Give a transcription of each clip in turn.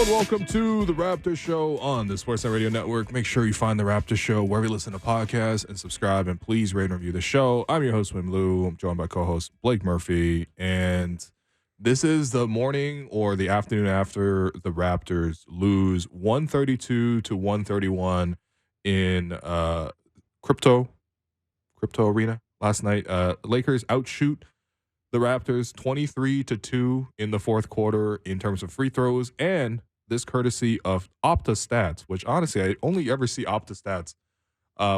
Hello and welcome to the Raptors Show on the Sportsnet Radio Network. Make sure you find the Raptors Show wherever you listen to podcasts and subscribe, and please rate and review the show. I'm your host, Wim Lou. I'm joined by co-host Blake Murphy, and this is the morning or the afternoon after the Raptors lose 132 to 131 in crypto arena last night. Lakers outshoot the Raptors 23-2 in the fourth quarter in terms of free throws, and this courtesy of Opta Stats, which honestly I only ever see Opta Stats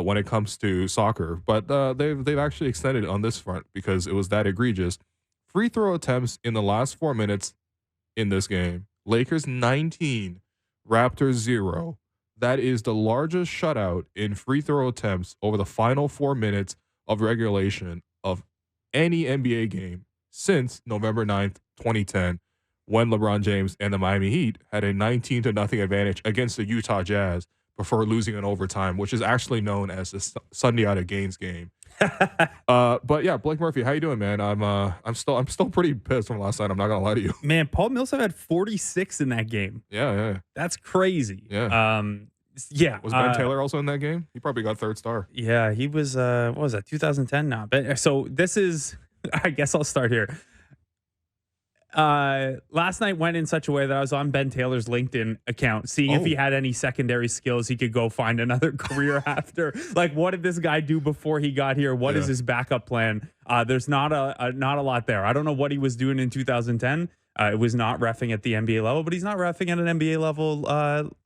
when it comes to soccer, but they've actually extended on this front because it was that egregious. Free throw attempts in the last 4 minutes in this game: Lakers 19, Raptors 0. That is the largest shutout in free throw attempts over the final 4 minutes of regulation of any NBA game since November 9th, 2010, when LeBron James and the Miami Heat had a 19-0 advantage against the Utah Jazz before losing in overtime, which is actually known as the Sunday out of Gaines game. But yeah, Blake Murphy, how you doing, man? I'm still pretty pissed from last night. I'm not gonna lie to you. Man, Paul Millsap had 46 in that game. Yeah. That's crazy. Yeah. Yeah. Was Ben Taylor also in that game? He probably got third star. Yeah, he was. What was that? 2010 now. But so this is. I guess I'll start here. Last night went in such a way that I was on Ben Taylor's LinkedIn account, seeing if he had any secondary skills he could go find another career after. Like, what did this guy do before he got here? What is his backup plan? There's not a lot there. I don't know what he was doing in 2010. It was not reffing at the NBA level, but he's not reffing at an NBA level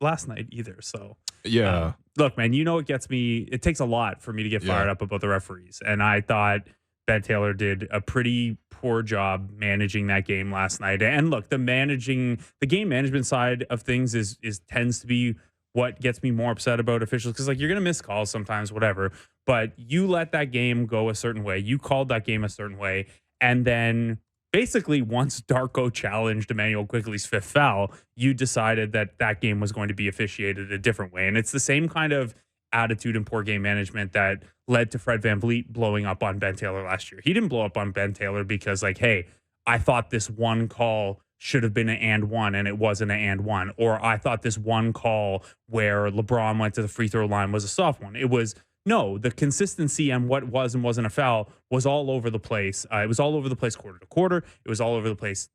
last night either. So yeah, look, man, you know it gets me. It takes a lot for me to get fired up about the referees, and I thought Ben Taylor did a pretty poor job managing that game last night. And look, the game management side of things is tends to be what gets me more upset about officials, because like you're gonna miss calls sometimes, whatever. But you let that game go a certain way. You called that game a certain way, and then basically once Darko challenged Emmanuel Quickley's fifth foul, you decided that game was going to be officiated a different way. And it's the same kind of attitude and poor game management that led to Fred VanVleet blowing up on Ben Taylor last year. He didn't blow up on Ben Taylor because like, hey, I thought this one call should have been an and one and it wasn't an and one. Or I thought this one call where LeBron went to the free throw line was a soft one. It was, no, the consistency and what was and wasn't a foul was all over the place. It was all over the place quarter to quarter. It was all over the place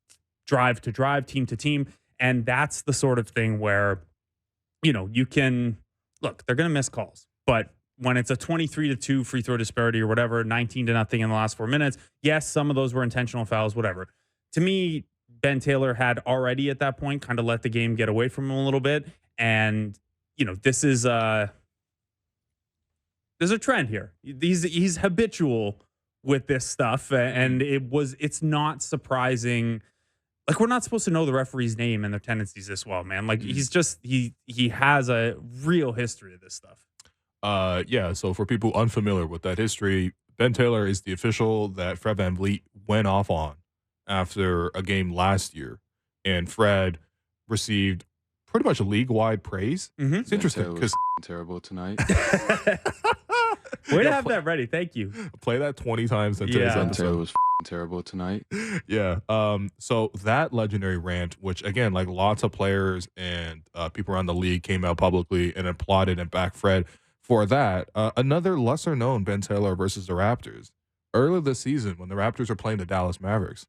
drive to drive, team to team. And that's the sort of thing where, you can, look, they're going to miss calls. But when it's a 23-2 free throw disparity or whatever, 19-0 in the last 4 minutes, yes, some of those were intentional fouls, whatever. To me, Ben Taylor had already at that point kind of let the game get away from him a little bit. And, this is there's a trend here. He's habitual with this stuff. And it's not surprising. Like, we're not supposed to know the referee's name and their tendencies this well, man. Like, he's just, he has a real history of this stuff. Yeah, so for people unfamiliar with that history, Ben Taylor is the official that Fred VanVleet went off on after a game last year. And Fred received pretty much league-wide praise. Mm-hmm. It's interesting because terrible tonight. Way to have that ready. Thank you. Play that 20 times in today's episode. Taylor was terrible tonight. Yeah. So that legendary rant, which again, like lots of players and people around the league came out publicly and applauded and backed Fred for that. Another lesser known Ben Taylor versus the Raptors. Earlier this season, when the Raptors were playing the Dallas Mavericks,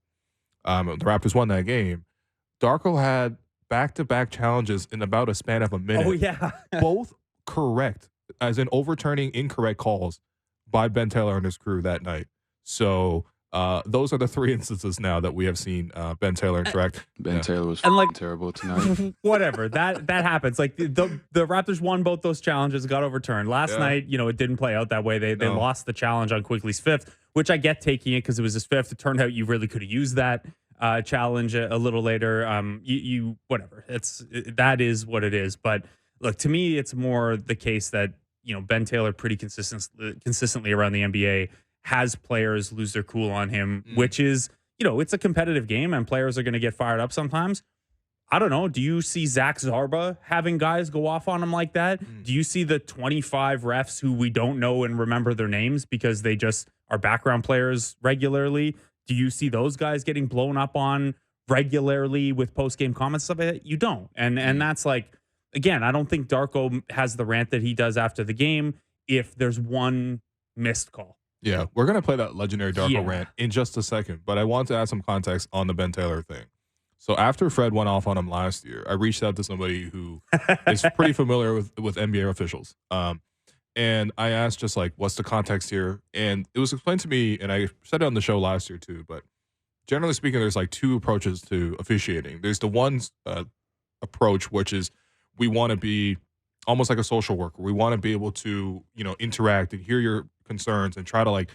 the Raptors won that game. Darko had back-to-back challenges in about a span of a minute. Oh, yeah. Both correct, as in overturning incorrect calls by Ben Taylor and his crew that night. So those are the three instances now that we have seen Ben Taylor interact. Ben Taylor was terrible tonight. Whatever. That happens. Like the Raptors won both those challenges, got overturned. Last night, it didn't play out that way. They lost the challenge on Quickley's fifth, which I get taking it because it was his fifth. It turned out you really could have used that challenge a little later. Whatever. That is what it is. But look, to me, it's more the case that, Ben Taylor pretty consistently around the NBA has players lose their cool on him, which is, it's a competitive game and players are going to get fired up sometimes. I don't know. Do you see Zach Zarba having guys go off on him like that? Do you see the 25 refs who we don't know and remember their names because they just are background players regularly? Do you see those guys getting blown up on regularly with post-game comments, stuff like that. You don't. And that's like, again, I don't think Darko has the rant that he does after the game if there's one missed call. Yeah, we're going to play that legendary Darko rant in just a second, but I want to add some context on the Ben Taylor thing. So after Fred went off on him last year, I reached out to somebody who is pretty familiar with NBA officials. And I asked just like, what's the context here? And it was explained to me, and I said it on the show last year too, but generally speaking, there's like two approaches to officiating. There's the one approach, which is we want to be almost like a social worker. We want to be able to, interact and hear your concerns and try to like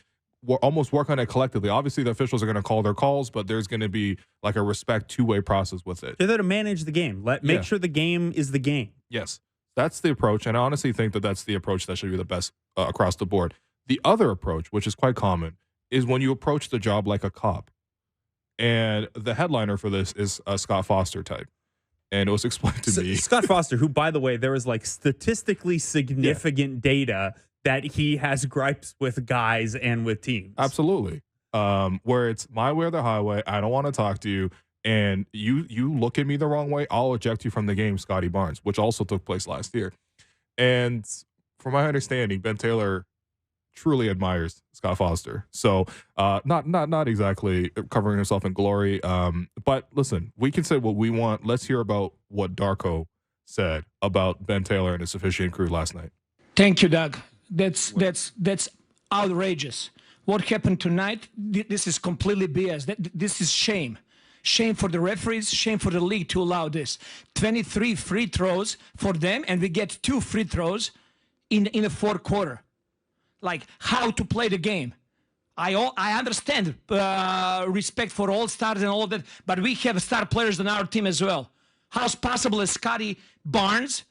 almost work on it collectively. Obviously, the officials are going to call their calls, but there's going to be like a respect two-way process with it. They're there to manage the game. Make sure the game is the game. Yes, that's the approach, and I honestly think that that's the approach that should be the best across the board. The other approach, which is quite common, is when you approach the job like a cop. And the headliner for this is a Scott Foster type. And it was explained to me. Scott Foster, who, by the way, there is like statistically significant data that he has gripes with guys and with teams. Absolutely. Where it's my way or the highway. I don't want to talk to you. And you look at me the wrong way, I'll eject you from the game, Scotty Barnes, which also took place last year. And from my understanding, Ben Taylor truly admires Scott Foster. So not exactly covering himself in glory. But listen, we can say what we want. Let's hear about what Darko said about Ben Taylor and his officiating crew last night. Thank you, Doug. That's outrageous. What happened tonight, this is completely BS. This is shame. Shame for the referees, shame for the league to allow this. 23 free throws for them, and we get 2 free throws in the fourth quarter. Like how to play the game. I understand respect for all stars and all of that, but we have star players on our team as well. How's possible as Scotty Barnes,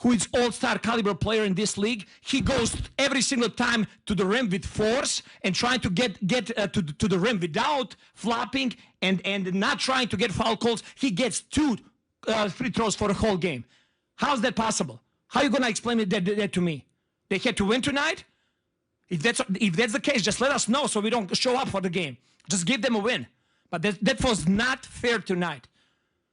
who is all-star caliber player in this league, he goes every single time to the rim with force and trying to get to the rim without flopping and not trying to get foul calls. He gets 2 free throws for the whole game. How's that possible? How are you going to explain that to me? They had to win tonight? If that's the case, just let us know so we don't show up for the game. Just give them a win. But that was not fair tonight.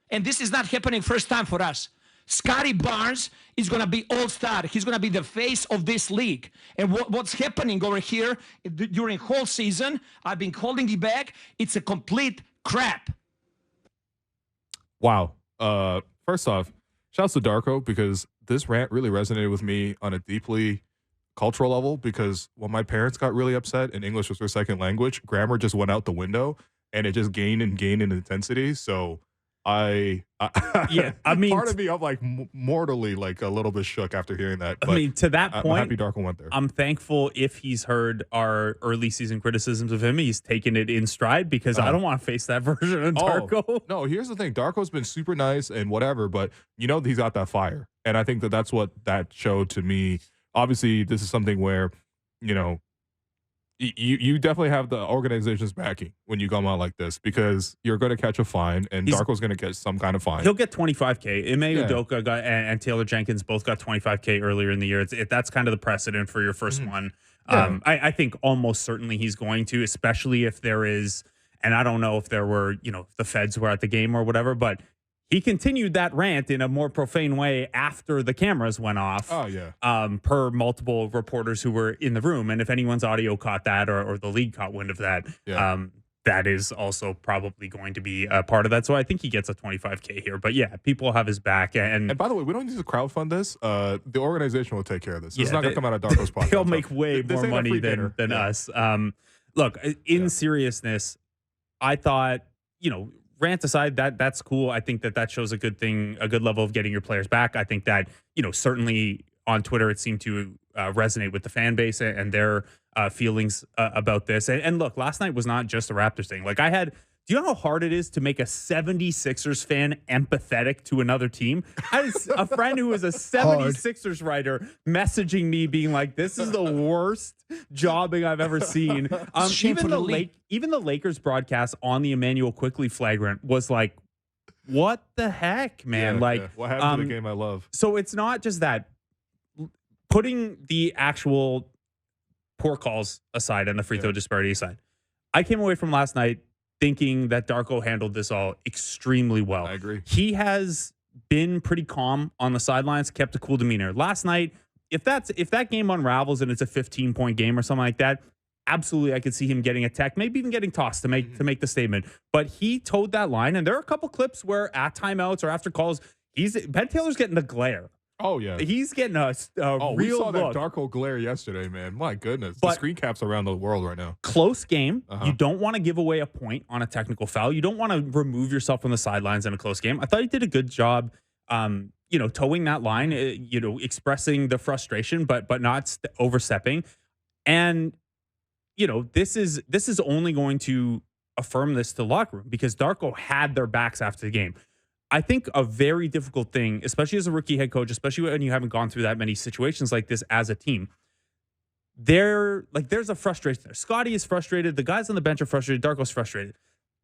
And this is not happening first time for us. Scotty Barnes is going to be all-star. He's going to be the face of this league. And what's happening over here during whole season, I've been holding it back. It's a complete crap. Wow. First off, shouts to Darko because this rant really resonated with me on a deeply cultural level because when my parents got really upset and English was their second language, grammar just went out the window and it just gained in intensity. So I mean, part of me, I'm like mortally like a little bit shook after hearing that. But I mean, to that point, I'm happy Darko went there. I'm thankful if he's heard our early season criticisms of him, he's taken it in stride because I don't want to face that version of Darko. No, here's the thing. Darko's been super nice and whatever, but he's got that fire. And I think that's what that showed to me. Obviously, this is something where, you definitely have the organization's backing when you come out like this because you're going to catch a fine and Darko's going to get some kind of fine. He'll get $25K. Ime Udoka and Taylor Jenkins both got $25K earlier in the year. That's kind of the precedent for your first one. Yeah. I think almost certainly he's going to, especially if there is, and I don't know if there were, the feds were at the game or whatever, but he continued that rant in a more profane way after the cameras went off. Oh, yeah. Per multiple reporters who were in the room. And if anyone's audio caught that or the league caught wind of that, that is also probably going to be a part of that. So I think he gets a $25K here. But yeah, people have his back. And by the way, we don't need to crowdfund this. The organization will take care of this. It's not going to come out of Darko's pocket. They'll make way more money than us. Look, in seriousness, I thought, rant aside, that's cool. I think that shows a good thing, a good level of getting your players back. I think that, certainly on Twitter, it seemed to resonate with the fan base and their feelings about this. And look, last night was not just a Raptors thing. Like do you know how hard it is to make a 76ers fan empathetic to another team? I had a friend who was a 76ers writer messaging me being like, this is the worst jobbing I've ever seen. Even the Lakers broadcast on the Emmanuel Quickley flagrant was like, what the heck, man? What happened to the game I love? So it's not just that. Putting the actual poor calls aside and the free throw disparity aside, I came away from last night thinking that Darko handled this all extremely well. I agree. He has been pretty calm on the sidelines, kept a cool demeanor. Last night, if that game unravels and it's a 15-point game or something like that, absolutely I could see him getting attacked, maybe even getting tossed to make the statement. But he towed that line, and there are a couple clips where at timeouts or after calls, Ben Taylor's getting the glare. Oh, yeah. He's getting a real we saw look. that Darko glare yesterday, man. My goodness. But the screen caps around the world right now. Close game. You don't want to give away a point on a technical foul. You don't want to remove yourself from the sidelines in a close game. I thought he did a good job, towing that line, expressing the frustration, but not overstepping. And, this is only going to affirm this to the locker room because Darko had their backs after the game. I think a very difficult thing, especially as a rookie head coach, especially when you haven't gone through that many situations like this as a team, there's a frustration there. Scotty is frustrated. The guys on the bench are frustrated. Darko's frustrated.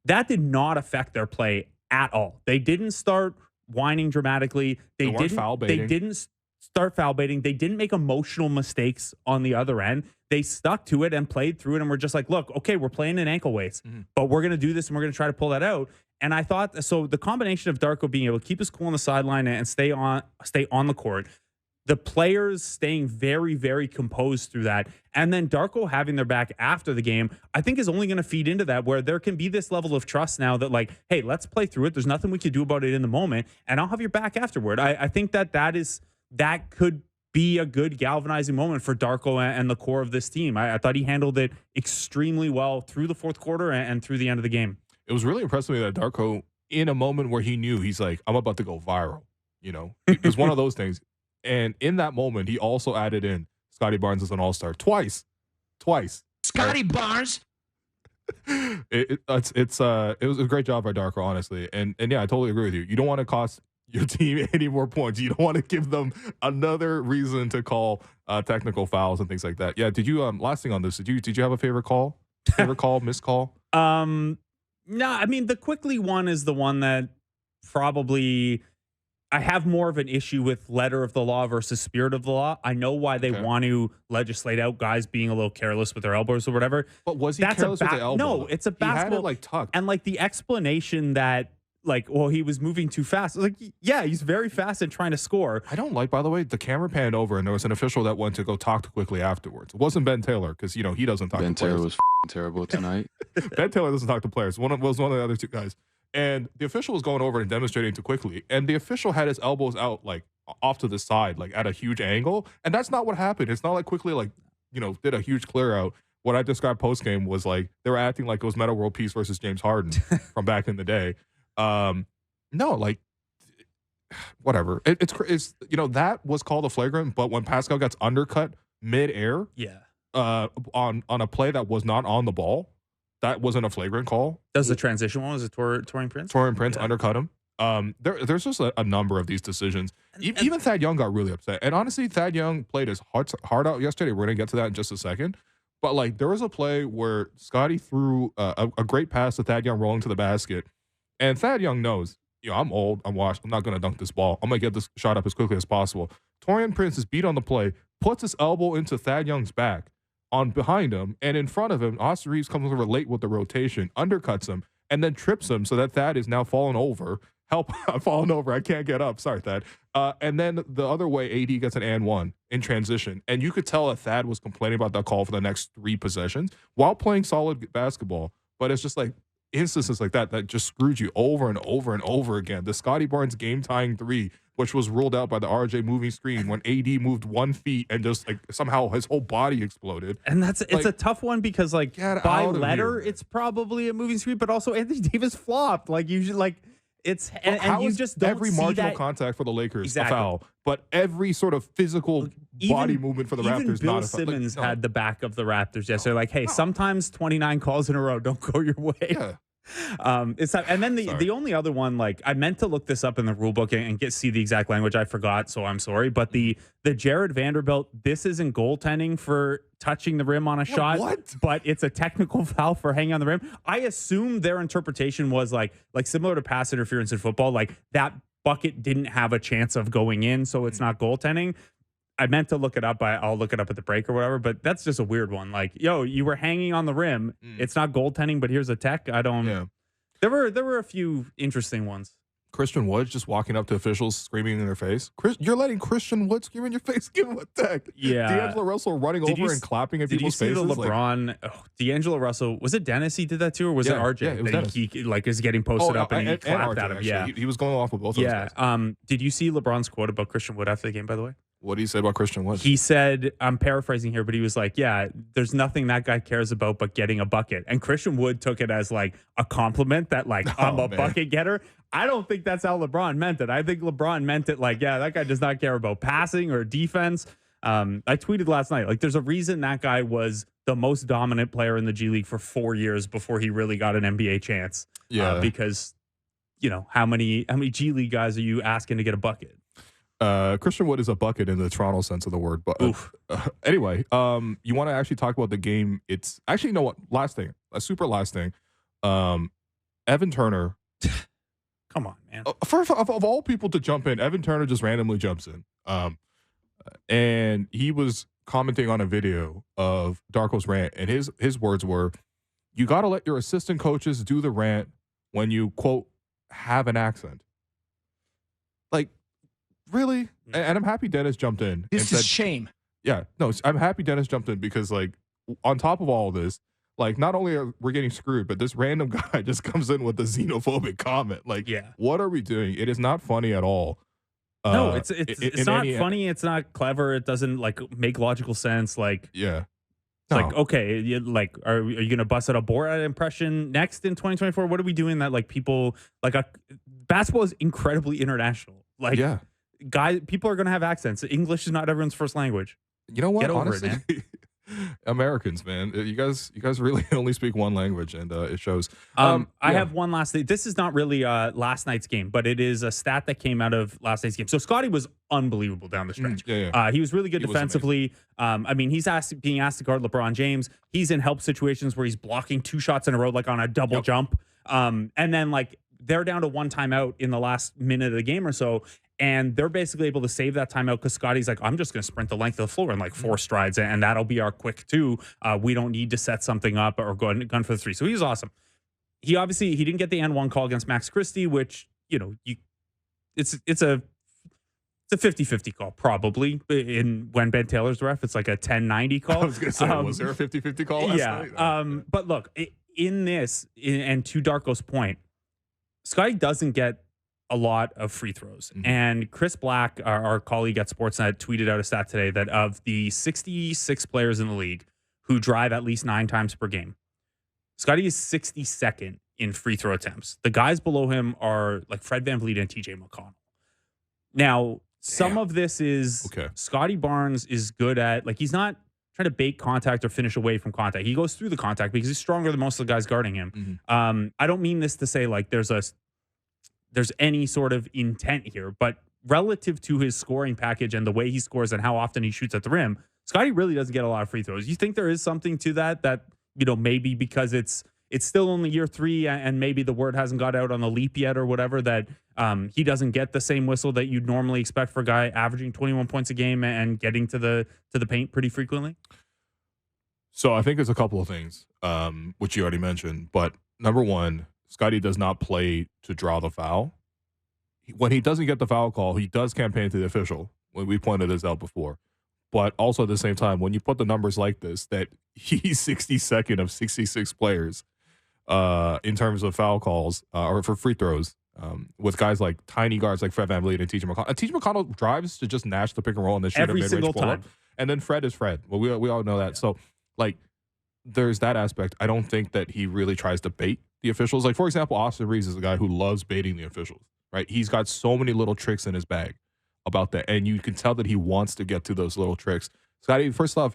That did not affect their play at all. They didn't start whining dramatically. They didn't foul baiting. They didn't start foul baiting. They didn't make emotional mistakes on the other end. They stuck to it and played through it and were just like, look, okay, we're playing in ankle weights, but we're going to do this and we're going to try to pull that out. And I thought, so the combination of Darko being able to keep his cool on the sideline and stay on the court, the players staying very, very composed through that, and then Darko having their back after the game, I think is only going to feed into that, where there can be this level of trust now that, like, hey, let's play through it. There's nothing we can do about it in the moment, and I'll have your back afterward. I think that could be a good galvanizing moment for Darko and the core of this team. I thought he handled it extremely well through the fourth quarter and through the end of the game. It was really impressive that Darko, in a moment where he knew he's like, I'm about to go viral, it was one of those things. And in that moment, he also added in Scotty Barnes as an all-star twice. Scotty Barnes. It was a great job by Darko, honestly. And yeah, I totally agree with you. You don't want to cost your team any more points. You don't want to give them another reason to call technical fouls and things like that. Yeah. Did you last thing on this? Did you have a favorite call? Missed call? No, I mean, the quickly one is the one that probably I have more of an issue with letter of the law versus spirit of the law. I know why they want to legislate out guys being a little careless with their elbows or whatever. But was he careless with the elbow? No, it's a basketball. He had it tucked. And the explanation that he was moving too fast. Yeah, he's very fast and trying to score. I don't like, by the way, the camera panned over and there was an official that went to go talk to quickly afterwards. It wasn't Ben Taylor because, he doesn't talk to players. Ben Taylor was terrible tonight. Ben Taylor doesn't talk to players. Was one of the other two guys. And the official was going over and demonstrating to quickly. And the official had his elbows out, off to the side, at a huge angle. And that's not what happened. It's not like quickly, did a huge clear out. What I described post-game was they were acting like it was Meta World Peace versus James Harden from back in the day. Whatever. It's that was called a flagrant, but when Pascal gets undercut mid-air, on a play that was not on the ball, that wasn't a flagrant call. Does the transition one? Was it Taurean Prince? Taurean Prince undercut him. There's just a number of these decisions. Even Thad Young got really upset. And honestly, Thad Young played his heart out yesterday. We're going to get to that in just a second. But there was a play where Scotty threw a great pass to Thad Young rolling to the basket. And Thad Young knows, I'm old, I'm washed, I'm not going to dunk this ball. I'm going to get this shot up as quickly as possible. Taurean Prince is beat on the play, puts his elbow into Thad Young's back behind him, and in front of him, Austin Reeves comes over late with the rotation, undercuts him, and then trips him so that Thad is now falling over. Help, I'm falling over. I can't get up. Sorry, Thad. And then the other way, AD gets an and one in transition. And you could tell that Thad was complaining about that call for the next 3 possessions while playing solid basketball. But it's just instances like that just screwed you over and over and over again. The Scotty Barnes game-tying 3, which was ruled out by the RJ moving screen when AD moved 1 foot and just somehow his whole body exploded. And it's a tough one because by letter it's probably a moving screen, but also Anthony Davis flopped. Usually it's and you just don't every see marginal that. contact for the Lakers Exactly. a foul, but every sort of physical body movement for the Raptors Bill not a foul. Simmons had the back of the Raptors yesterday. Hey, sometimes 29 calls in a row don't go your way. Yeah. And then the only other one, I meant to look this up in the rule book and see the exact language. I forgot, so I'm sorry. But the Jared Vanderbilt, this isn't goaltending for touching the rim on a shot, but it's a technical foul for hanging on the rim. I assume their interpretation was like similar to pass interference in football, that bucket didn't have a chance of going in, so it's not goaltending. I meant to look it up. I'll look it up at the break or whatever. But that's just a weird one. Like, yo, you were hanging on the rim. It's not goaltending, but here's a tech. I don't. Yeah. There were a few interesting ones. Christian Wood just walking up to officials, screaming in their face. You're letting Christian Wood scream in your face. Give him a tech. Yeah. D'Angelo Russell running over and clapping at people's faces. Did you see the LeBron? D'Angelo Russell, was it Dennis he did that to, or was it RJ? Yeah, it was Dennis. He like is getting posted up and he clapped at him. Actually. Yeah, he was going off with both of those guys. Did you see LeBron's quote about Christian Wood after the game, by the way? What did he say about Christian Wood? He said, I'm paraphrasing here, but he was like, yeah, there's nothing that guy cares about but getting a bucket. And Christian Wood took it as like a compliment that like, I'm a bucket getter. I don't think that's how LeBron meant it. I think LeBron meant it like, yeah, that guy does not care about passing or defense. I tweeted last night, like there's a reason that guy was the most dominant player in the G League for 4 years before he really got an NBA chance. Yeah. Because, you know, how many G League guys are you asking to get a bucket? Christian Wood is a bucket in the Toronto sense of the word. But anyway, you want to actually talk about the game. It's actually, you know what? Last thing, a super last thing. Evan Turner. Come on, man. Of all people to jump in, Evan Turner just randomly jumps in. And he was commenting on a video of Darko's rant. And his words were, you got to let your assistant coaches do the rant when you, quote, have an accent. Like, really? And I'm happy Dennis jumped in. This is shame. Yeah, no, I'm happy Dennis jumped in because, like, on top of all of this, like, not only are we getting screwed, but this random guy just comes in with a xenophobic comment. Like, what are we doing? It is not funny at all. No, it's not funny. It's not clever. It doesn't, like, make logical sense. Like, yeah. No. Like, okay, like, are you going to bust out a Borat impression next in 2024? What are we doing that, like, people, like, basketball is incredibly international. Like, people are going to have accents. English is not everyone's first language. You know what? Get over honestly, it, man. Americans, man, you guys really only speak one language, and it shows. I have one last thing. This is not really last night's game, but it is a stat that came out of last night's game. So Scotty was unbelievable down the stretch. He was really good defensively. I mean, he's being asked to guard LeBron James. He's in help situations where he's blocking 2 shots in a row, like on a double jump. And then, like, they're down to 1 timeout in the last minute of the game or so, and they're basically able to save that timeout because Scotty's like, I'm just going to sprint the length of the floor in like 4 strides, and that'll be our quick 2. We don't need to set something up or go and gun for the 3. So he was awesome. He didn't get the N1 call against Max Christie, which, you know, it's a 50-50 call, probably. When Ben Taylor's the ref, it's like a 10-90 call. I was going to say, was there a 50-50 call last night? But look, in this, and to Darko's point, Scotty doesn't get a lot of free throws. And Chris Black, our colleague at Sportsnet, tweeted out a stat today that of the 66 players in the league who drive at least 9 times per game, Scotty is 62nd in free throw attempts. The guys below him are like Fred VanVleet and TJ McConnell. Now, some of this is Scotty Barnes is good at, like, he's not trying to bait contact or finish away from contact. He goes through the contact because he's stronger than most of the guys guarding him. I don't mean this to say like there's any sort of intent here, but relative to his scoring package and the way he scores and how often he shoots at the rim, Scotty really doesn't get a lot of free throws. You think there is something to that, you know, maybe because it's still only year 3 and maybe the word hasn't got out on the leap yet or whatever, that he doesn't get the same whistle that you'd normally expect for a guy averaging 21 points a game and getting to the paint pretty frequently? So I think there's a couple of things, which you already mentioned. But number one, Scotty does not play to draw the foul. When he doesn't get the foul call, he does campaign to the official. When we pointed this out before. But also at the same time, when you put the numbers like this, that he's 62nd of 66 players in terms of foul calls or for free throws, with guys like tiny guards like Fred VanVleet and TJ McConnell. And TJ McConnell drives to just nash the pick and roll and then shoot a mid-range pull-up. And then Fred is Fred. Well, we all know that. Yeah. So, like, there's that aspect. I don't think that he really tries to bait the officials. Like, for example, Austin Reeves is a guy who loves baiting the officials, right? He's got so many little tricks in his bag about that. And you can tell that he wants to get to those little tricks. Scotty, first off,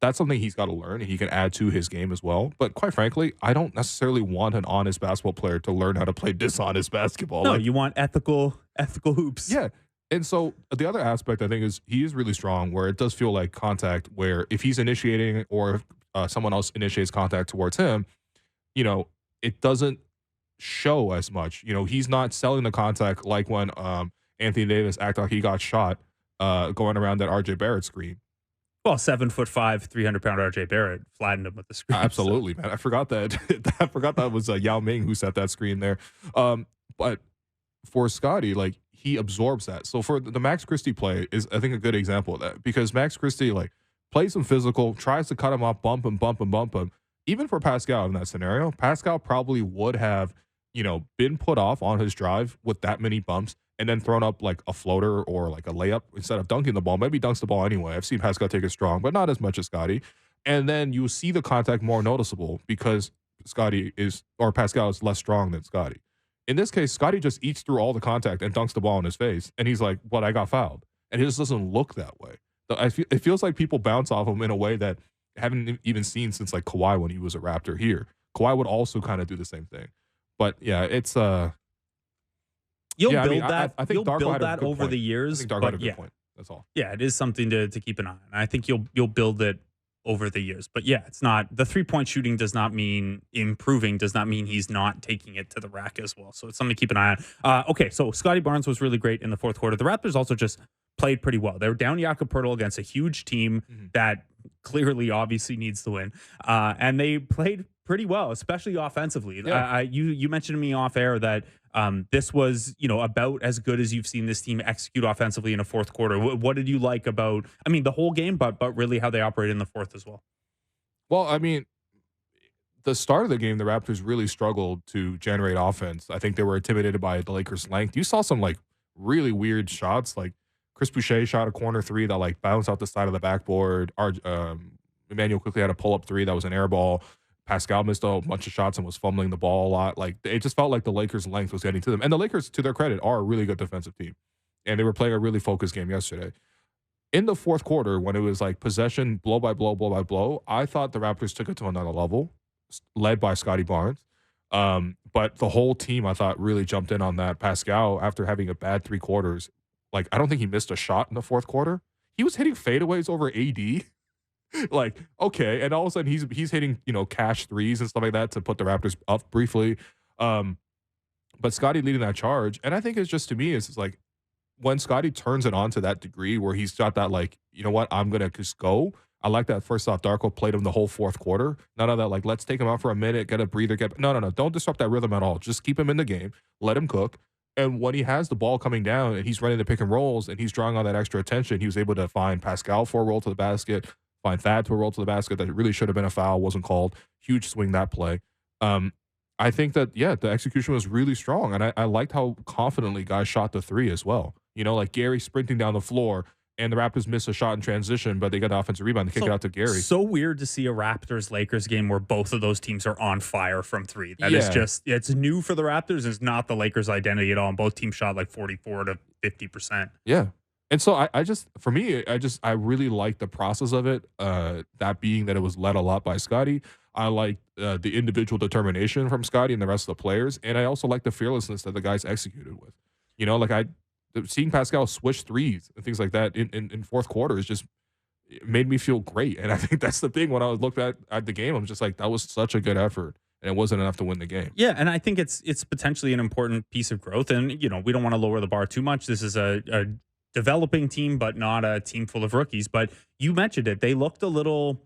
that's something he's got to learn and he can add to his game as well. But quite frankly, I don't necessarily want an honest basketball player to learn how to play dishonest basketball. No, you want ethical hoops. Yeah. And so the other aspect, I think, is he is really strong where it does feel like contact, where if he's initiating or if someone else initiates contact towards him, you know, it doesn't show as much. You know, he's not selling the contact like when Anthony Davis acted like he got shot going around that RJ Barrett screen. Well, 7'5", 300-pound RJ Barrett flattened him with the screen. Absolutely, man. I forgot that. I forgot that was Yao Ming who set that screen there. But for Scotty, like, he absorbs that. So for the Max Christie play is, I think, a good example of that, because Max Christie, like, plays him physical, tries to cut him off, bump him. Even for Pascal in that scenario, Pascal probably would have, been put off on his drive with that many bumps and then thrown up like a floater or like a layup instead of dunking the ball. Maybe dunks the ball anyway. I've seen Pascal take it strong, but not as much as Scotty. And then you see the contact more noticeable because Pascal is less strong than Scotty. In this case, Scotty just eats through all the contact and dunks the ball in his face. And he's like, "What? I got fouled." And it just doesn't look that way. It feels like people bounce off him in a way that I haven't even seen since like Kawhi when he was a Raptor here. Kawhi would also kind of do the same thing. But yeah, it's you'll yeah, build I think you'll Darko build had a that good over point. the years. I think Darko had a good point. That's all. Yeah, it is something to keep an eye on. I think you'll build it over the years. But yeah, it's not, the 3-point shooting does not mean improving, does not mean he's not taking it to the rack as well. So it's something to keep an eye on. Okay, so Scotty Barnes was really great in the fourth quarter. The Raptors also just played pretty well. They were down Jakob Poeltl against a huge team that clearly obviously needs to win. And they played pretty well, especially offensively. Yeah. You mentioned to me off air that this was, about as good as you've seen this team execute offensively in a fourth quarter. What did you like about, the whole game, but really how they operated in the fourth as well? Well, the start of the game, the Raptors really struggled to generate offense. I think they were intimidated by the Lakers' length. You saw some like really weird shots, like Chris Boucher shot a corner three that like bounced out the side of the backboard. Emmanuel quickly had a pull-up three that was an air ball. Pascal missed a bunch of shots and was fumbling the ball a lot. Like, it just felt like the Lakers' length was getting to them. And the Lakers, to their credit, are a really good defensive team. And they were playing a really focused game yesterday. In the fourth quarter, when it was like possession, blow by blow, I thought the Raptors took it to another level, led by Scotty Barnes. But the whole team, I thought, really jumped in on that. Pascal, after having a bad 3 quarters, like, I don't think he missed a shot in the fourth quarter. He was hitting fadeaways over AD. Like, okay, and all of a sudden he's hitting, cash threes and stuff like that to put the Raptors up briefly. But Scotty leading that charge, and I think it's just, to me, it's like when Scotty turns it on to that degree where he's got that, like, you know what, I'm gonna just go. I like that. First off, Darko played him the whole fourth quarter. None of that, like, let's take him out for a minute, get a breather, no, don't disrupt that rhythm at all. Just keep him in the game, let him cook. And when he has the ball coming down and he's running the pick and rolls and he's drawing on that extra attention, he was able to find Pascal for a roll to the basket, find Thad to a roll to the basket that really should have been a foul, wasn't called. Huge swing that play. I think that, yeah, the execution was really strong. And I liked how confidently guys shot the three as well. Like Gary sprinting down the floor, and the Raptors missed a shot in transition, but they got the offensive rebound to kick it out to Gary. So weird to see a Raptors-Lakers game where both of those teams are on fire from three. That is just, it's new for the Raptors. It's not the Lakers' identity at all. And both teams shot like 44 to 50%. Yeah. And so I really like the process of it, that being that it was led a lot by Scotty. I like the individual determination from Scotty and the rest of the players. And I also like the fearlessness that the guys executed with. Seeing Pascal swish threes and things like that in fourth quarter is just, it made me feel great. And I think that's the thing. When I looked at the game, I'm just like, that was such a good effort. And it wasn't enough to win the game. Yeah, and I think it's potentially an important piece of growth. And, we don't want to lower the bar too much. This is a developing team, but not a team full of rookies. But you mentioned it. They looked a little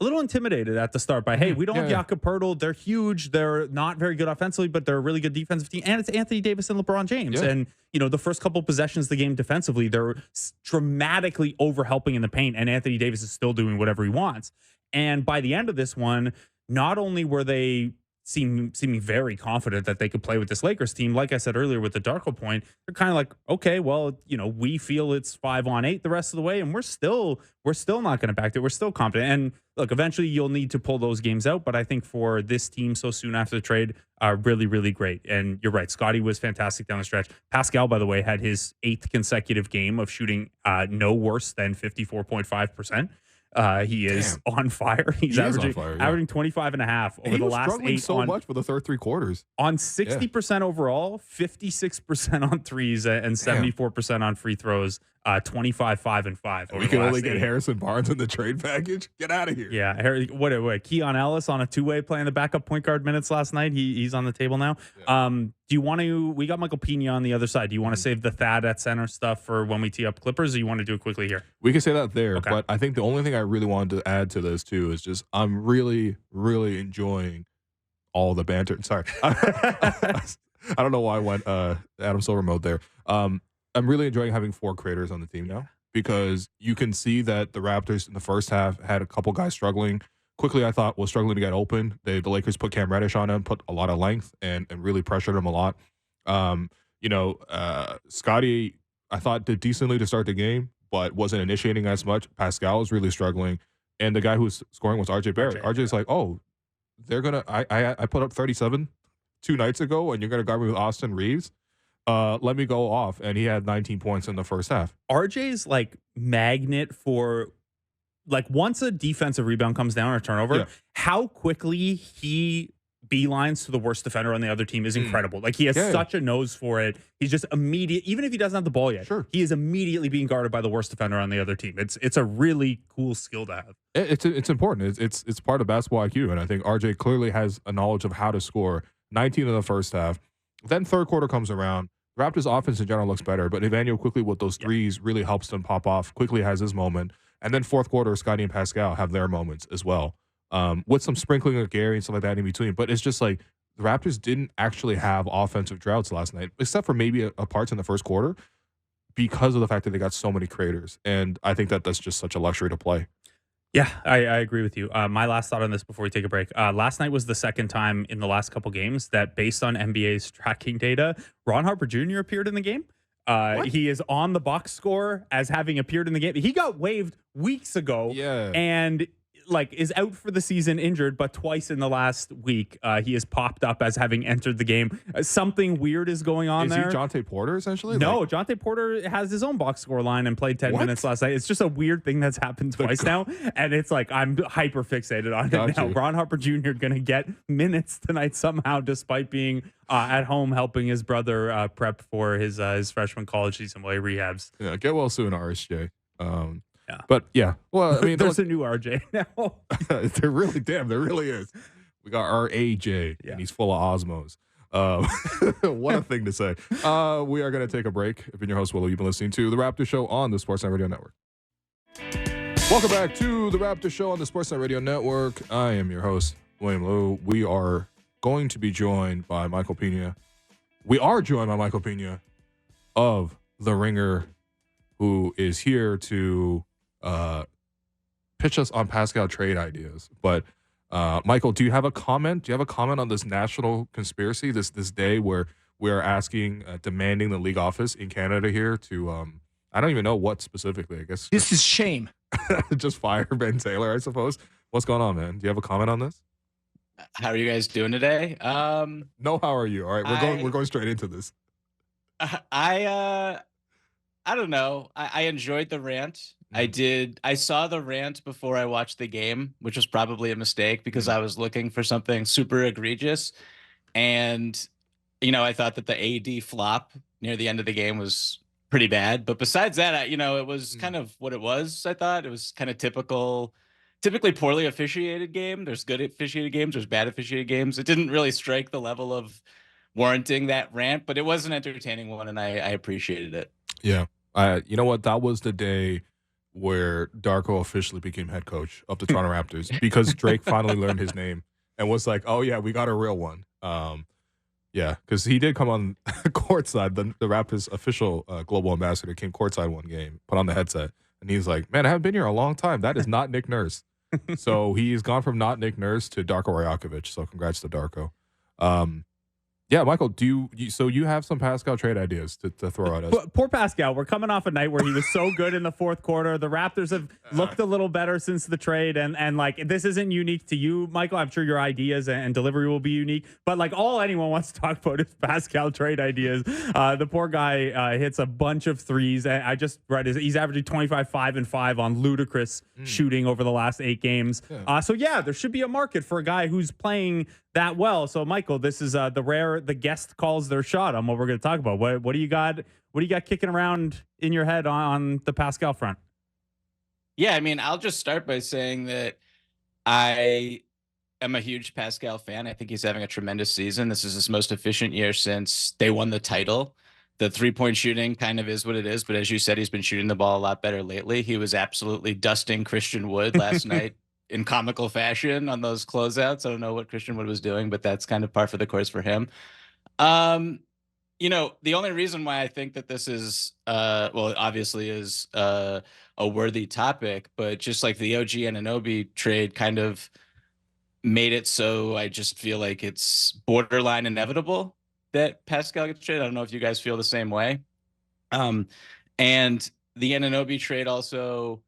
intimidated at the start by, hey, we don't have Jakob Poeltl. They're huge. They're not very good offensively, but they're a really good defensive team. And it's Anthony Davis and LeBron James. Yeah. And, the first couple possessions of the game defensively, they're dramatically overhelping in the paint. And Anthony Davis is still doing whatever he wants. And by the end of this one, not only were they seeming very confident that they could play with this Lakers team, like I said earlier with the Darko point, they're kind of like, okay, well, we feel it's 5-on-8 the rest of the way, and we're still not going to back it. We're still confident. And look, eventually you'll need to pull those games out, but I think for this team so soon after the trade, really, really great. And you're right, Scotty was fantastic down the stretch. Pascal, by the way, had his 8th consecutive game of shooting no worse than 54.5%. He is on fire. He's averaging 25 and a half over the last 8 so much for the third 3 quarters. On 60% overall, 56% on threes and 74% on free throws. 25, 5, and 5. We can only get Harrison Barnes in the trade package. Get out of here. Yeah, what? Keon Ellis on a two-way playing the backup point guard minutes last night. He's on the table now. Yeah. Do you want to? We got Michael Pina on the other side. Do you want to save the Thad at center stuff for when we tee up Clippers, or you want to do it quickly here? We can say that there, okay. But I think the only thing I really wanted to add to this too is just I'm really, really enjoying all the banter. Sorry, I don't know why I went Adam Silver mode there. I'm really enjoying having 4 creators on the team now because you can see that the Raptors in the first half had a couple guys struggling. Quickly, I thought was struggling to get open. The Lakers put Cam Reddish on him, put a lot of length, and really pressured him a lot. Scotty, I thought did decently to start the game, but wasn't initiating as much. Pascal was really struggling, and the guy who was scoring was RJ Barrett. RJ's like, oh, they're gonna. I put up 37 2 nights ago, and you're gonna guard me with Austin Reeves. Let me go off, and he had 19 points in the first half. RJ's like magnet for like once a defensive rebound comes down or turnover, how quickly he beelines to the worst defender on the other team is incredible. Like he has such a nose for it. He's just immediate, even if he doesn't have the ball yet. Sure, he is immediately being guarded by the worst defender on the other team. It's a really cool skill to have. It's important. It's part of basketball IQ, and I think RJ clearly has a knowledge of how to score. 19 in the first half. Then third quarter comes around. Raptors offense in general looks better, but Emmanuel quickly with those threes really helps them pop off. Quickly has his moment. And then fourth quarter, Scotty and Pascal have their moments as well. With some sprinkling of Gary and stuff like that in between. But it's just like the Raptors didn't actually have offensive droughts last night, except for maybe a parts in the first quarter because of the fact that they got so many creators. And I think that's just such a luxury to play. Yeah, I agree with you. My last thought on this before we take a break. Last night was the second time in the last couple games that, based on NBA's tracking data, Ron Harper Jr. appeared in the game. He is on the box score as having appeared in the game. He got waived weeks ago and is out for the season injured, but twice in the last week he has popped up as having entered the game. Something weird is going on there. Is he Jonte Porter essentially? No, Jonte Porter has his own box score line and played 10 minutes last night. It's just a weird thing that's happened twice now, and it's like I'm hyper fixated on it now. Ron Harper Jr. going to get minutes tonight somehow, despite being at home helping his brother prep for his freshman college season while he rehabs. Yeah, get well soon, RSJ. Yeah. But yeah, well, I mean, there's a new RJ now. There really is. We got RAJ, and he's full of osmos. What a thing to say. We are going to take a break. I've been your host, Willow. You've been listening to The Raptor Show on the Sportsnet Radio Network. Welcome back to The Raptor Show on the Sportsnet Radio Network. I am your host, William Liu. We are going to be joined by Michael Pina. We are joined by Michael Pina of The Ringer, who is here to pitch us on Pascal trade ideas. But Michael, do you have a comment? Do you have a comment on this national conspiracy, this day where we are asking, demanding the league office in Canada here to, I don't even know what specifically, I guess. This is shame. Just fire Ben Taylor, I suppose. What's going on, man? Do you have a comment on this? How are you guys doing today? No, how are you? All right, we're going straight into this. I don't know. I enjoyed the rant. I saw the rant before I watched the game, which was probably a mistake because I was looking for something super egregious. And, I thought that the AD flop near the end of the game was pretty bad. But besides that, it was kind of what it was. I thought it was kind of typically poorly officiated game. There's good officiated games. There's bad officiated games. It didn't really strike the level of warranting that rant, but it was an entertaining one, and I appreciated it. Yeah. You know what? That was the day where Darko officially became head coach of the Toronto Raptors because Drake finally learned his name and was like, oh, yeah, we got a real one. Yeah, because he did come on courtside. The Raptors official global ambassador came courtside one game, put on the headset, and he's like, man, I haven't been here a long time. That is not Nick Nurse. So he's gone from not Nick Nurse to Darko Rajakovic. So congrats to Darko. Yeah, Michael, do you have some Pascal trade ideas to throw at us? Poor Pascal. We're coming off a night where he was so good in the fourth quarter. The Raptors have looked a little better since the trade, and this isn't unique to you, Michael. I'm sure your ideas and delivery will be unique, but all anyone wants to talk about is Pascal trade ideas. The poor guy hits a bunch of threes. I just read he's averaging 25, 5, and 5 on ludicrous shooting over the last 8 games. Yeah. There should be a market for a guy who's playing that well. So, Michael, this is the guest calls their shot on what we're going to talk about. What do you got? What do you got kicking around in your head on the Pascal front? Yeah, I mean, I'll just start by saying that I am a huge Pascal fan. I think he's having a tremendous season. This is his most efficient year since they won the title. The 3-point shooting kind of is what it is, but as you said, he's been shooting the ball a lot better lately. He was absolutely dusting Christian Wood last night in comical fashion on those closeouts. I don't know what Christian Wood was doing, but that's kind of par for the course for him. The only reason why I think that this is, obviously is a worthy topic, but just like the OG Anunoby trade kind of made it so I just feel like it's borderline inevitable that Pascal gets traded. I don't know if you guys feel the same way. And the Anunoby trade also,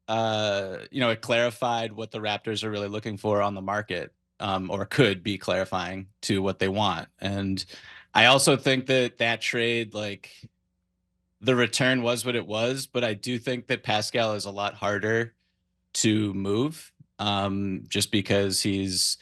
it clarified what the Raptors are really looking for on the market, or could be clarifying to what they want. And I also think that trade, like, the return was what it was, but I do think that Pascal is a lot harder to move, just because he's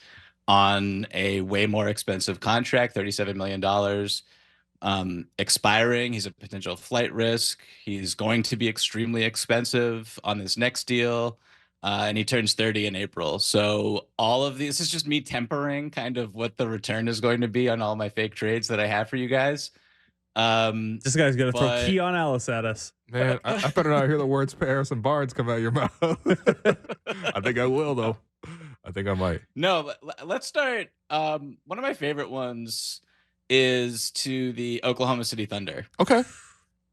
on a way more expensive contract, $37 million, expiring. He's a potential flight risk. He's going to be extremely expensive on this next deal. And he turns 30 in April. So all of this is just me tempering kind of what the return is going to be on all my fake trades that I have for you guys. This guy's going to throw Keon Ellis at us. Man, I better not hear the words Paris and Barnes come out of your mouth. I think I will, though. I think I might. No, let's start. One of my favorite ones is to the Oklahoma City Thunder. Okay.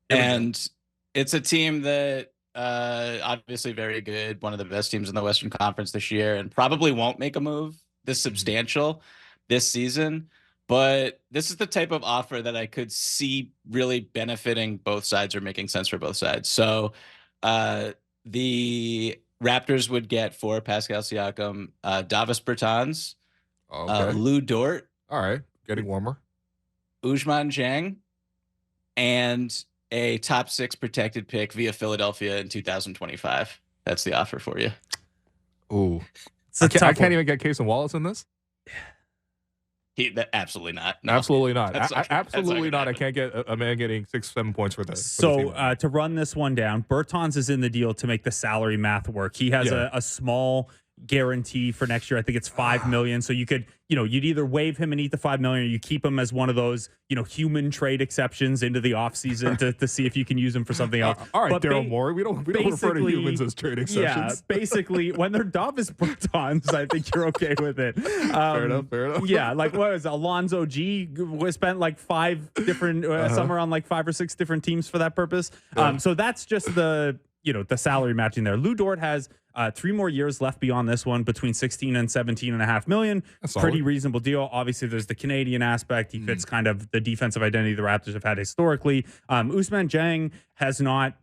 And it's a team that obviously very good, one of the best teams in the Western Conference this year, and probably won't make a move this substantial this season. But this is the type of offer that I could see really benefiting both sides or making sense for both sides. So the Raptors would get for Pascal Siakam, Davis Bertans, Lou Dort. All right. Getting warmer. Ousmane Dieng, and a top 6 protected pick via Philadelphia in 2025. That's the offer for you. Ooh. I can't even get Case and Wallace in this? Absolutely not. No. Absolutely not. Absolutely not. Happen. I can't get a man getting 6-7 points for this. So to run this one down, Bertans is in the deal to make the salary math work. He has a small guarantee for next year. I think it's $5 million. So you could, you'd either waive him and eat the $5 million, or you keep him as one of those, human trade exceptions into the offseason to see if you can use him for something else. All right, Daryl Morey. We don't refer to humans as trade exceptions. Yeah, basically, when they're Davis Bertans, I think you're okay with it. Fair enough. Yeah, like what was Alonzo G spent like 5 different, somewhere on like 5 or 6 different teams for that purpose. So that's just the salary matching there. Lou Dort has 3 more years left beyond this one, between 16 and 17.5 million. That's pretty reasonable deal. Obviously, there's the Canadian aspect. He fits kind of the defensive identity the Raptors have had historically. Ousmane Dieng has not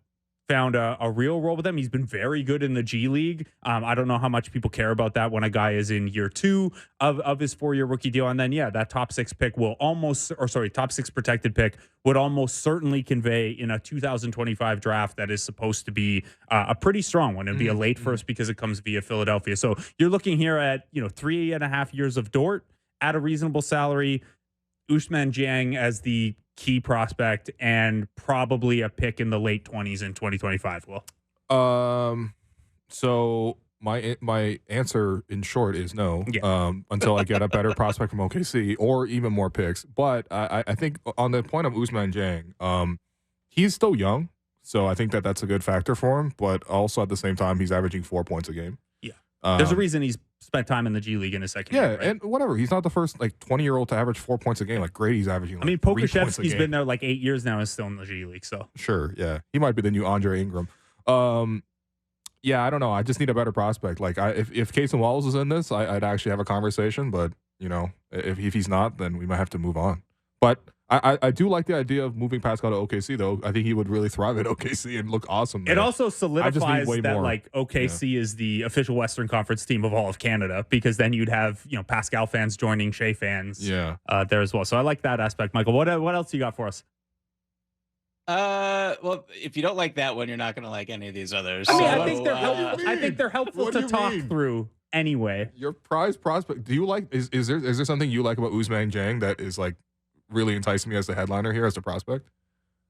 found a real role with them. He's been very good in the G League. I don't know how much people care about that when a guy is in year 2 of his 4-year rookie deal. And then, that top 6 pick top 6 protected pick would almost certainly convey in a 2025 draft that is supposed to be a pretty strong one. It'd be a late first because it comes via Philadelphia. So you're looking here at, 3.5 years of Dort at a reasonable salary, Ousmane Dieng as the key prospect, and probably a pick in the late 20s in 2025. So my answer in short is no. Until I get a better prospect from OKC or even more picks. But I think on the point of Ousmane Dieng, he's still young, so I think that's a good factor for him. But also at the same time, he's averaging 4 points a game. There's a reason he's spent time in the G League in his second year. Right? And whatever. He's not the first 20-year-old to average 4 points a game. Like Grady's averaging. Pokusevski's been there 8 years now and is still in the G League. So sure, yeah, he might be the new Andre Ingram. I don't know. I just need a better prospect. If Case and Wallace is in this, I'd actually have a conversation. But if he's not, then we might have to move on. But I do like the idea of moving Pascal to OKC, though. I think he would really thrive at OKC and look awesome there. It also solidifies that OKC is the official Western Conference team of all of Canada, because then you'd have Pascal fans joining Shea fans there as well. So I like that aspect, Michael. What else you got for us? Well, if you don't like that one, you're not going to like any of these others. I think they're helpful to talk through anyway. Your prize prospect. Do you like? Is there something you like about Ousmane Dieng that is really enticing me as the headliner here, as the prospect?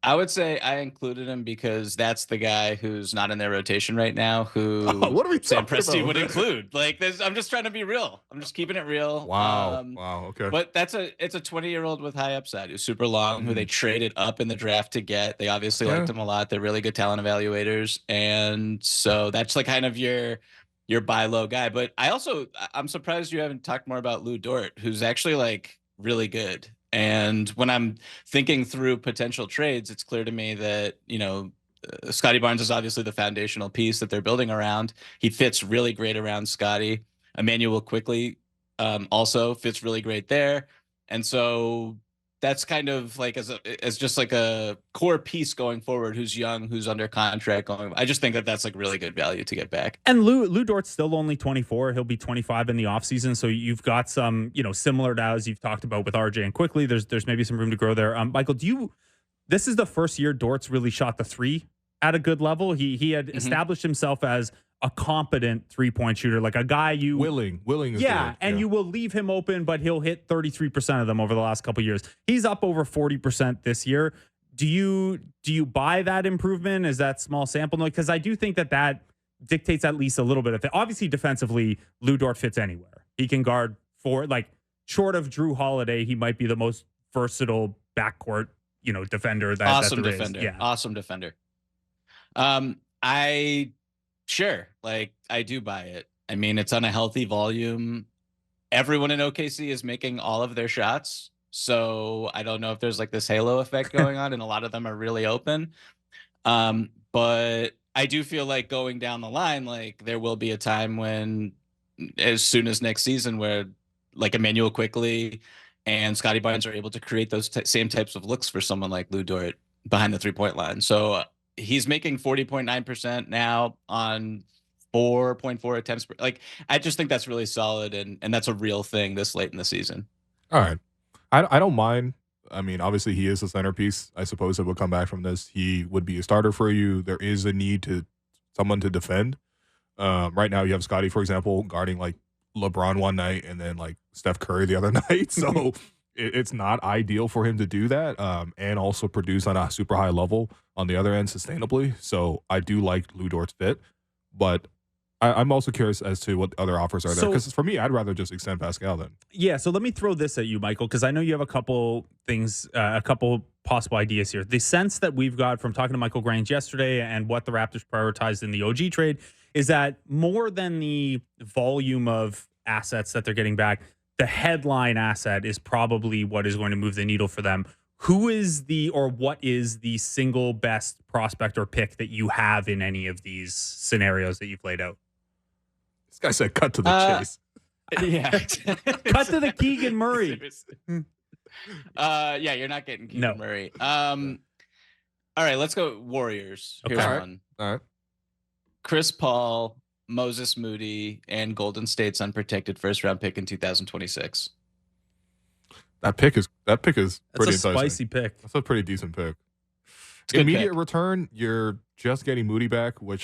I would say I included him because that's the guy who's not in their rotation right now, who What are we Sam talking Presti about? would include. Like, I'm just trying to be real. I'm just keeping it real. Wow. Okay. But it's a 20-year-old with high upside who's super long, who they traded up in the draft to get. They obviously liked him a lot. They're really good talent evaluators, and so that's like kind of your buy low guy. But I'm surprised you haven't talked more about Lou Dort, who's actually like really good. And when I'm thinking through potential trades, it's clear to me that, Scotty Barnes is obviously the foundational piece that they're building around. He fits really great around Scotty. Emmanuel quickly also fits really great there. And so that's kind of like as just like a core piece going forward, who's young, who's under contract going. I just think that that's like really good value to get back. And Lou Dort's still only 24. He'll be 25 in the offseason. So you've got some, similar to as you've talked about with RJ and quickly, there's maybe some room to grow there. Michael, this is the first year Dort's really shot the three at a good level. He had established himself as a competent 3-point shooter, like a guy willing is and you will leave him open, but he'll hit 33% of them over the last couple of years. He's up over 40% this year. Do you buy that improvement? Is that small sample? No, because I do think that dictates at least a little bit of it. Obviously, defensively, Lou Dort fits anywhere. He can guard short of Drew Holiday, he might be the most versatile backcourt, defender awesome that defender. Yeah. Awesome defender. I do buy it. I mean, it's on a healthy volume. Everyone in OKC is making all of their shots. So I don't know if there's like this halo effect going on, and a lot of them are really open. But I do feel like going down the line, like there will be a time when, as soon as next season, where like Emmanuel quickly and Scotty Barnes are able to create those same types of looks for someone like Lou Dort behind the 3-point line. So he's making 40.9% now on 4.4 attempts. Like, I just think that's really solid, and that's a real thing this late in the season. All right. I don't mind. I mean, obviously he is a centerpiece. I suppose it would come back from this. He would be a starter for you. There is a need to someone to defend. Right now you have Scotty, for example, guarding like LeBron one night and then like Steph Curry the other night. So it's not ideal for him to do that and also produce on a super high level on the other end sustainably. So I do like Lou Dort's fit, but I'm also curious as to what other offers are there. Because for me, I'd rather just extend Pascal then. Yeah, so let me throw this at you, Michael, because I know you have a couple things, a couple possible ideas here. The sense that we've got from talking to Michael Grange yesterday and what the Raptors prioritized in the OG trade is that more than the volume of assets that they're getting back, the headline asset is probably what is going to move the needle for them. Who is what is the single best prospect or pick that you have in any of these scenarios that you've laid out? This guy said cut to the chase. Yeah. Cut to the Keegan Murray. Yeah, you're not getting Keegan Murray. All right, let's go Warriors. Here's one. All right. Chris Paul, Moses Moody, and Golden State's unprotected first-round pick in 2026. That pick is pretty That's a enticing. spicy pick. That's a pretty decent pick. Immediate return, you're just getting Moody back, what's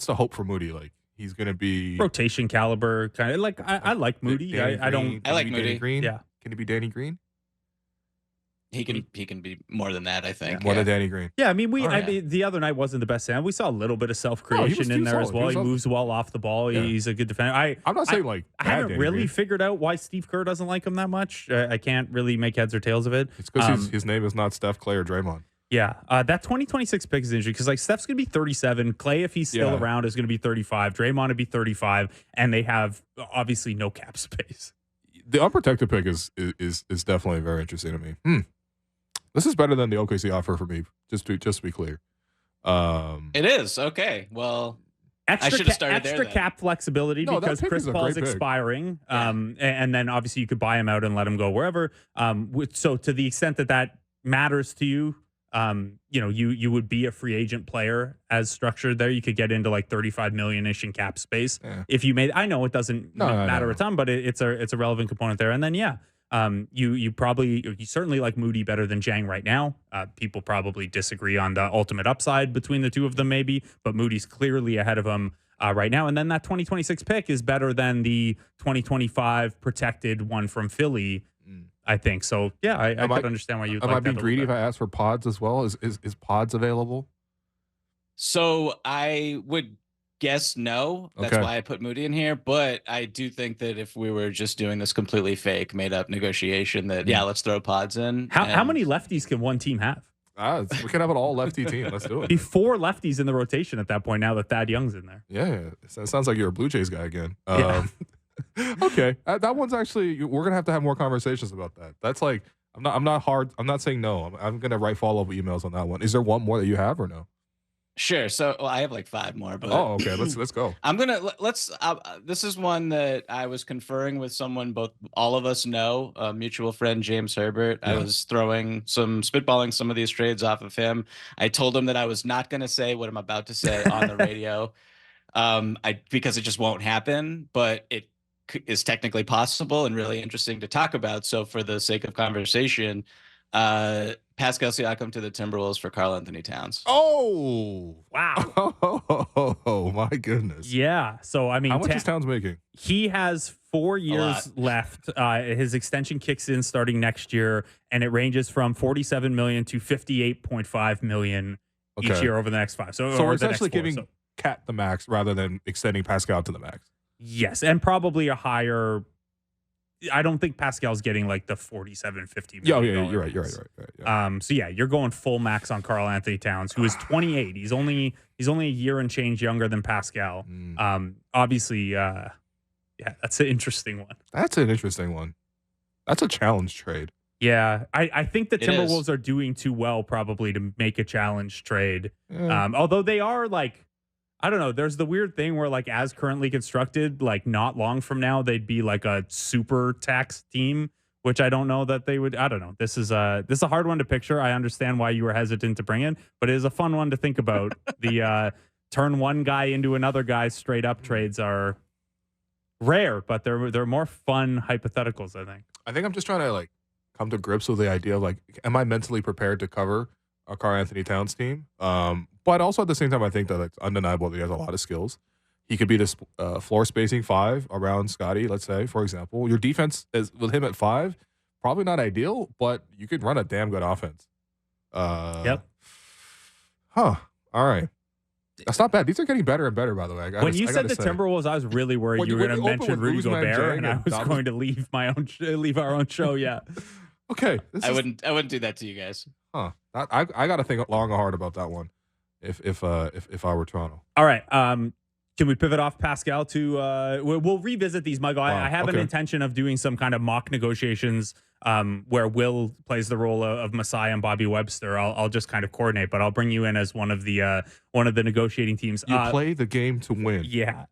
the hope for Moody? Like, he's going to be rotation caliber kind of like I like Moody. I like Moody. Green? Yeah. Can he be Danny Green? He can be more than that, I think. More than Danny Green. Yeah, I mean the other night wasn't the best sound. We saw a little bit of self-creation in there as well. He moves well off the ball. Yeah. He's a good defender. I'm not saying I haven't really figured out why Steve Kerr doesn't like him that much. I can't really make heads or tails of it. It's because his name is not Steph, Clay, or Draymond. Yeah, that 2026 pick is interesting because like Steph's going to be 37. Clay, if he's still around, is going to be 35. Draymond to be 35, and they have obviously no cap space. The unprotected pick is definitely very interesting to me. This is better than the OKC offer for me. Just to be clear, it is okay. Well, I should have started extra cap flexibility because Chris Paul's expiring, and then obviously you could buy him out and let him go wherever. So to the extent that matters to you. You would be a free agent player as structured there. You could get into like 35 million-ish in cap space if you made. I know it doesn't matter a ton, but it's a relevant component there. And then you certainly like Moody better than Jang right now. People probably disagree on the ultimate upside between the two of them, maybe, but Moody's clearly ahead of him right now. And then that 2026 pick is better than the 2025 protected one from Philly. I think so. Yeah, I could understand why you'd am like I being that a greedy little if I ask for pods as well? Is pods available? So I would guess no. That's Okay. why I put Moody in here. But I do think that if we were just doing this completely fake, made up negotiation, that yeah, let's throw pods in. How many lefties can one team have? We can have an all lefty team. Let's do it. Be 4 lefties in the rotation at that point. Now that Thad Young's in there. Yeah, it sounds like you're a Blue Jays guy again. Yeah. Okay, that one's actually we're gonna have to have more conversations about that. That's like I'm not saying no. I'm gonna write follow up emails on that one. Is there one more that you have or no? Sure. So I have like 5 more, but Okay. Let's go. I'm gonna let's. This is one that I was conferring with someone all of us know, a mutual friend, James Herbert. I was spitballing some of these trades off of him. I told him that I was not gonna say what I'm about to say on the radio, because it just won't happen. But it is technically possible and really interesting to talk about. So for the sake of conversation, Pascal Siakam to the Timberwolves for Karl Anthony Towns. Oh wow! Oh my goodness! Yeah. So I mean, how much is Towns making? He has 4 years left. His extension kicks in starting next year, and it ranges from $47 million to $58.5 million each year over the next 5. So we're essentially giving Cat the max rather than extending Pascal to the max. Yes, and probably a higher. I don't think Pascal's getting like the 47, 50 million. Yeah, you're right. Yeah. So yeah, you're going full max on Karl Anthony Towns, who is 28. He's only a year and change younger than Pascal. Obviously, yeah, that's an interesting one. That's a challenge trade. Yeah, I think the Timberwolves are doing too well probably to make a challenge trade. Yeah. Although they are like, I don't know. There's the weird thing where, like, as currently constructed, like, not long from now, they'd be like a super tax team, which I don't know that they would. I don't know. This is a hard one to picture. I understand why you were hesitant to bring in, but it is a fun one to think about. The turn one guy into another guy straight up trades are rare, but they're more fun hypotheticals, I think. I think I'm just trying to like come to grips with the idea of like, am I mentally prepared to cover a Karl Anthony Towns team? But also at the same time, I think that it's undeniable that he has a lot of skills. He could be this floor spacing 5 around Scotty, let's say, for example. Your defense is with him at 5, probably not ideal, but you could run a damn good offense. Yep. Huh. All right. That's not bad. These are getting better and better, by the way. When you said the Timberwolves, I was really worried you were going to mention Rudy Gobert, and I was going to leave our own show. Yeah. Okay. I wouldn't do that to you guys. Huh. I got to think long and hard about that one. If I were Toronto. All right. Can we pivot off Pascal to we'll revisit these, Michael. Wow. I have an intention of doing some kind of mock negotiations where Will plays the role of Messiah and Bobby Webster. I'll just kind of coordinate, but I'll bring you in as one of the negotiating teams. You play the game to win. Yeah.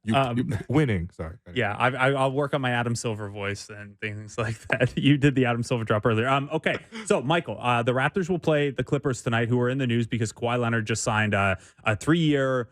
Winning. Sorry. Yeah. I'll work on my Adam Silver voice and things like that. You did the Adam Silver drop earlier. Okay. So Michael, the Raptors will play the Clippers tonight, who are in the news because Kawhi Leonard just signed a 3-year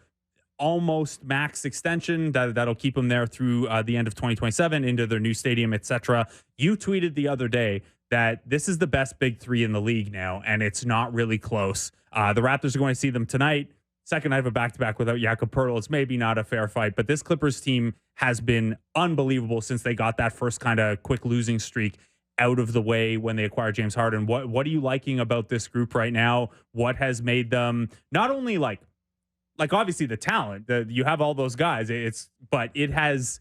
almost max extension that'll keep them there through the end of 2027 into their new stadium, etc. You tweeted the other day that this is the best big 3 in the league now, and it's not really close. The Raptors are going to see them tonight. Second night of a back-to-back without Jakob Poeltl. It's maybe not a fair fight, but this Clippers team has been unbelievable since they got that first kind of quick losing streak out of the way when they acquired James Harden. What are you liking about this group right now? What has made them not only like obviously the talent, you have all those guys, but it has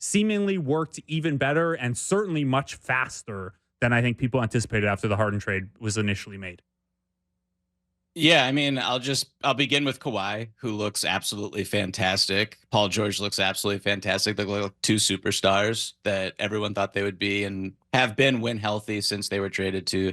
seemingly worked even better and certainly much faster than I think people anticipated after the Harden trade was initially made. Yeah, I mean, I'll begin with Kawhi, who looks absolutely fantastic. Paul George looks absolutely fantastic. They look like 2 superstars that everyone thought they would be and have been when healthy since they were traded to,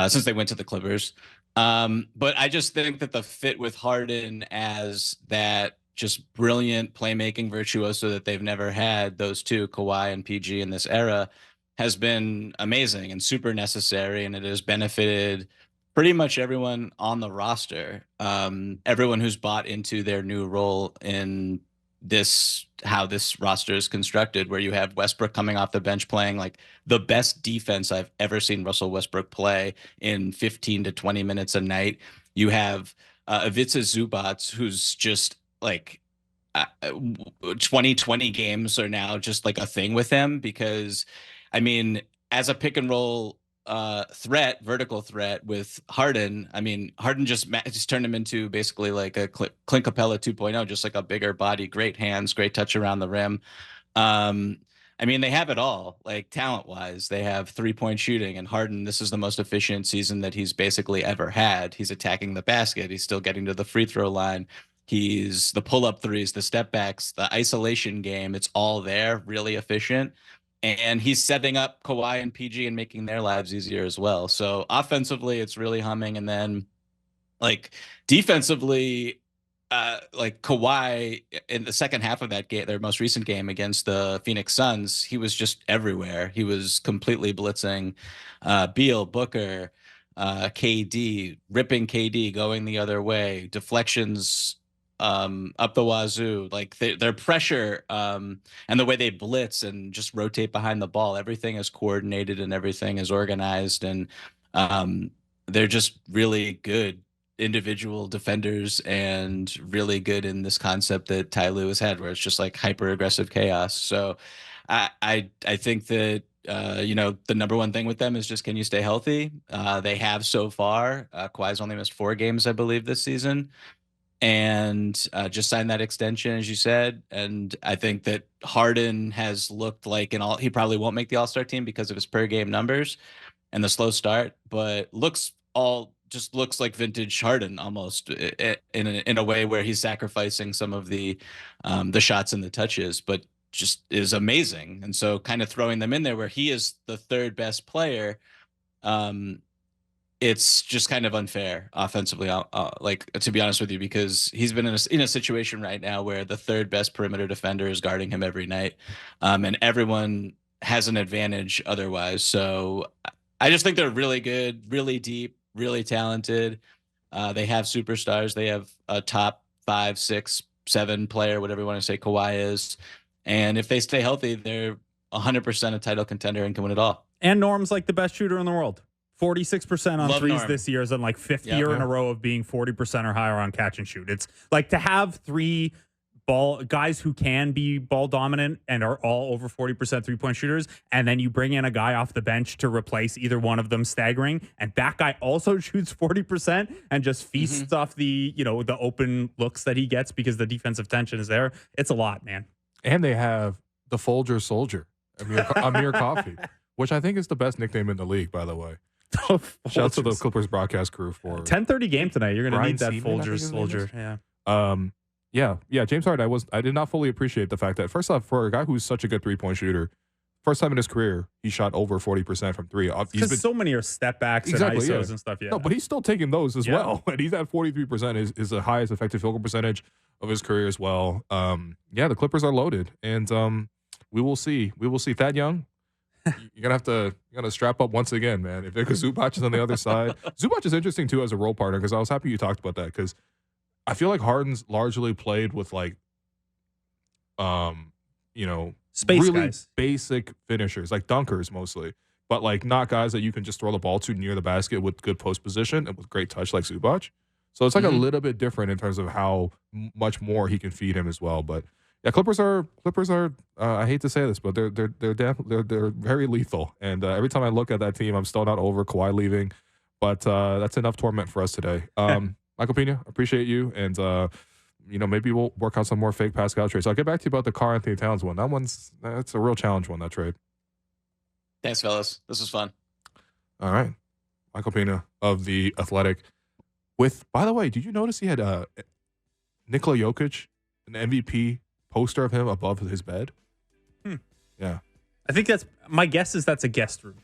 since they went to the Clippers. But I just think that the fit with Harden as that just brilliant playmaking virtuoso that they've never had, those two, Kawhi and PG in this era, has been amazing and super necessary. And it has benefited pretty much everyone on the roster, everyone who's bought into their new role in how this roster is constructed, where you have Westbrook coming off the bench playing like the best defense I've ever seen Russell Westbrook play in 15 to 20 minutes a night. You have Ivica Zubac, who's just like 2020 games are now just like a thing with him because, I mean, as a pick and roll threat, vertical threat with Harden. I mean, Harden just turned him into basically like a Clint Capella 2.0, just like a bigger body, great hands, great touch around the rim. I mean, they have it all, like talent-wise. They have three-point shooting, and Harden, this is the most efficient season that he's basically ever had. He's attacking the basket. He's still getting to the free throw line. He's the pull-up threes, the step backs, the isolation game. It's all there, really efficient. And he's setting up Kawhi and PG and making their lives easier as well. So offensively, it's really humming. And then like defensively, like Kawhi in the second half of that game, their most recent game against the Phoenix Suns, he was just everywhere. He was completely blitzing Beal, Booker, KD, ripping KD, going the other way, deflections up the wazoo. Like their pressure and the way they blitz and just rotate behind the ball, everything is coordinated and everything is organized, and they're just really good individual defenders and really good in this concept that Ty Lue has had, where it's just like hyper aggressive chaos. So I think that the number one thing with them is just, can you stay healthy? They have so far. Kawhi's only missed 4 games, I believe, this season, and just signed that extension, as you said. And I think that Harden has looked like he probably won't make the All-Star team because of his per game numbers and the slow start, but looks like vintage Harden almost in a way where he's sacrificing some of the shots and the touches, but just is amazing. And so kind of throwing them in there where he is the third best player, it's just kind of unfair offensively, like, to be honest with you, because he's been in a situation right now where the third best perimeter defender is guarding him every night, and everyone has an advantage otherwise. So I just think they're really good, really deep, really talented. They have superstars. They have a top 5, 6, 7 player, whatever you want to say Kawhi is. And if they stay healthy, they're 100% a title contender and can win it all. And Norm's like the best shooter in the world. 46% on threes Norm this year is in like 5th year in a row of being 40% or higher on catch and shoot. It's like to have 3 guys who can be ball dominant and are all over 40% 3-point shooters, and then you bring in a guy off the bench to replace either one of them staggering, and that guy also shoots 40% and just feasts off the the open looks that he gets because the defensive tension is there. It's a lot, man. And they have the Folger Soldier, Amir Coffey, which I think is the best nickname in the league, by the way. Shout out to the Clippers broadcast crew for 10:30 game tonight. You're going to need that Folger Soldier. Yeah. Yeah. James Harden, I did not fully appreciate the fact that, first off, for a guy who's such a good 3-point shooter, first time in his career, he shot over 40% from 3. Because so many are step backs and ISOs and stuff. Yeah. No, but he's still taking those as well. And he's at 43% is the highest effective field goal percentage of his career as well. The Clippers are loaded, and we will see. Thad Young, you're gonna strap up once again, man. If Zubac is on the other side, Zubac is interesting too as a role partner, because I was happy you talked about that, because I feel like Harden's largely played with like, space really guys, basic finishers, like dunkers mostly, but like not guys that you can just throw the ball to near the basket with good post position and with great touch like Zubac. So it's like a little bit different in terms of how much more he can feed him as well. But yeah, Clippers are. I hate to say this, but they're very lethal. And every time I look at that team, I'm still not over Kawhi leaving. But that's enough torment for us today. Michael Pina, appreciate you, and maybe we'll work on some more fake Pascal trades. I'll get back to you about the Karl Anthony Towns one. That's a real challenge one, that trade. Thanks, fellas. This was fun. All right, Michael Pina of The Athletic. By the way, did you notice he had Nikola Jokic, an MVP poster of him above his bed? Yeah. I think my guess is that's a guest room,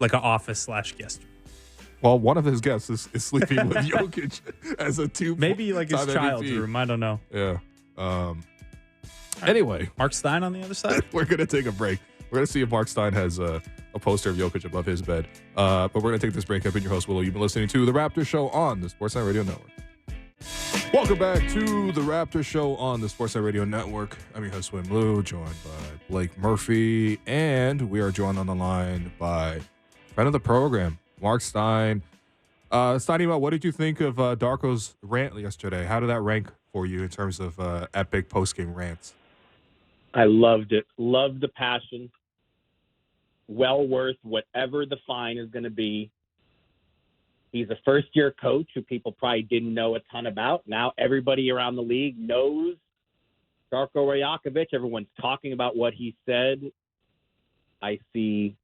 like an office/guest room. Well, one of his guests is sleeping with Jokic as a 2. Maybe like his child's room. I don't know. Yeah. Anyway. Marc Stein on the other side? We're going to take a break. We're going to see if Marc Stein has a poster of Jokic above his bed. But we're going to take this break. I've been your host, Willow. You've been listening to The Raptors Show on the Sportsnet Radio Network. Welcome back to The Raptors Show on the Sportsnet Radio Network. I'm your host, Wim Lou, joined by Blake Murphy. And we are joined on the line by friend of the program, Marc Stein. Stein, what did you think of Darko's rant yesterday? How did that rank for you in terms of epic post-game rants? I loved it. Loved the passion. well worth whatever the fine is going to be. He's a first-year coach who people probably didn't know a ton about. Now everybody around the league knows Darko Rajakovic. Everyone's talking about what he said. I see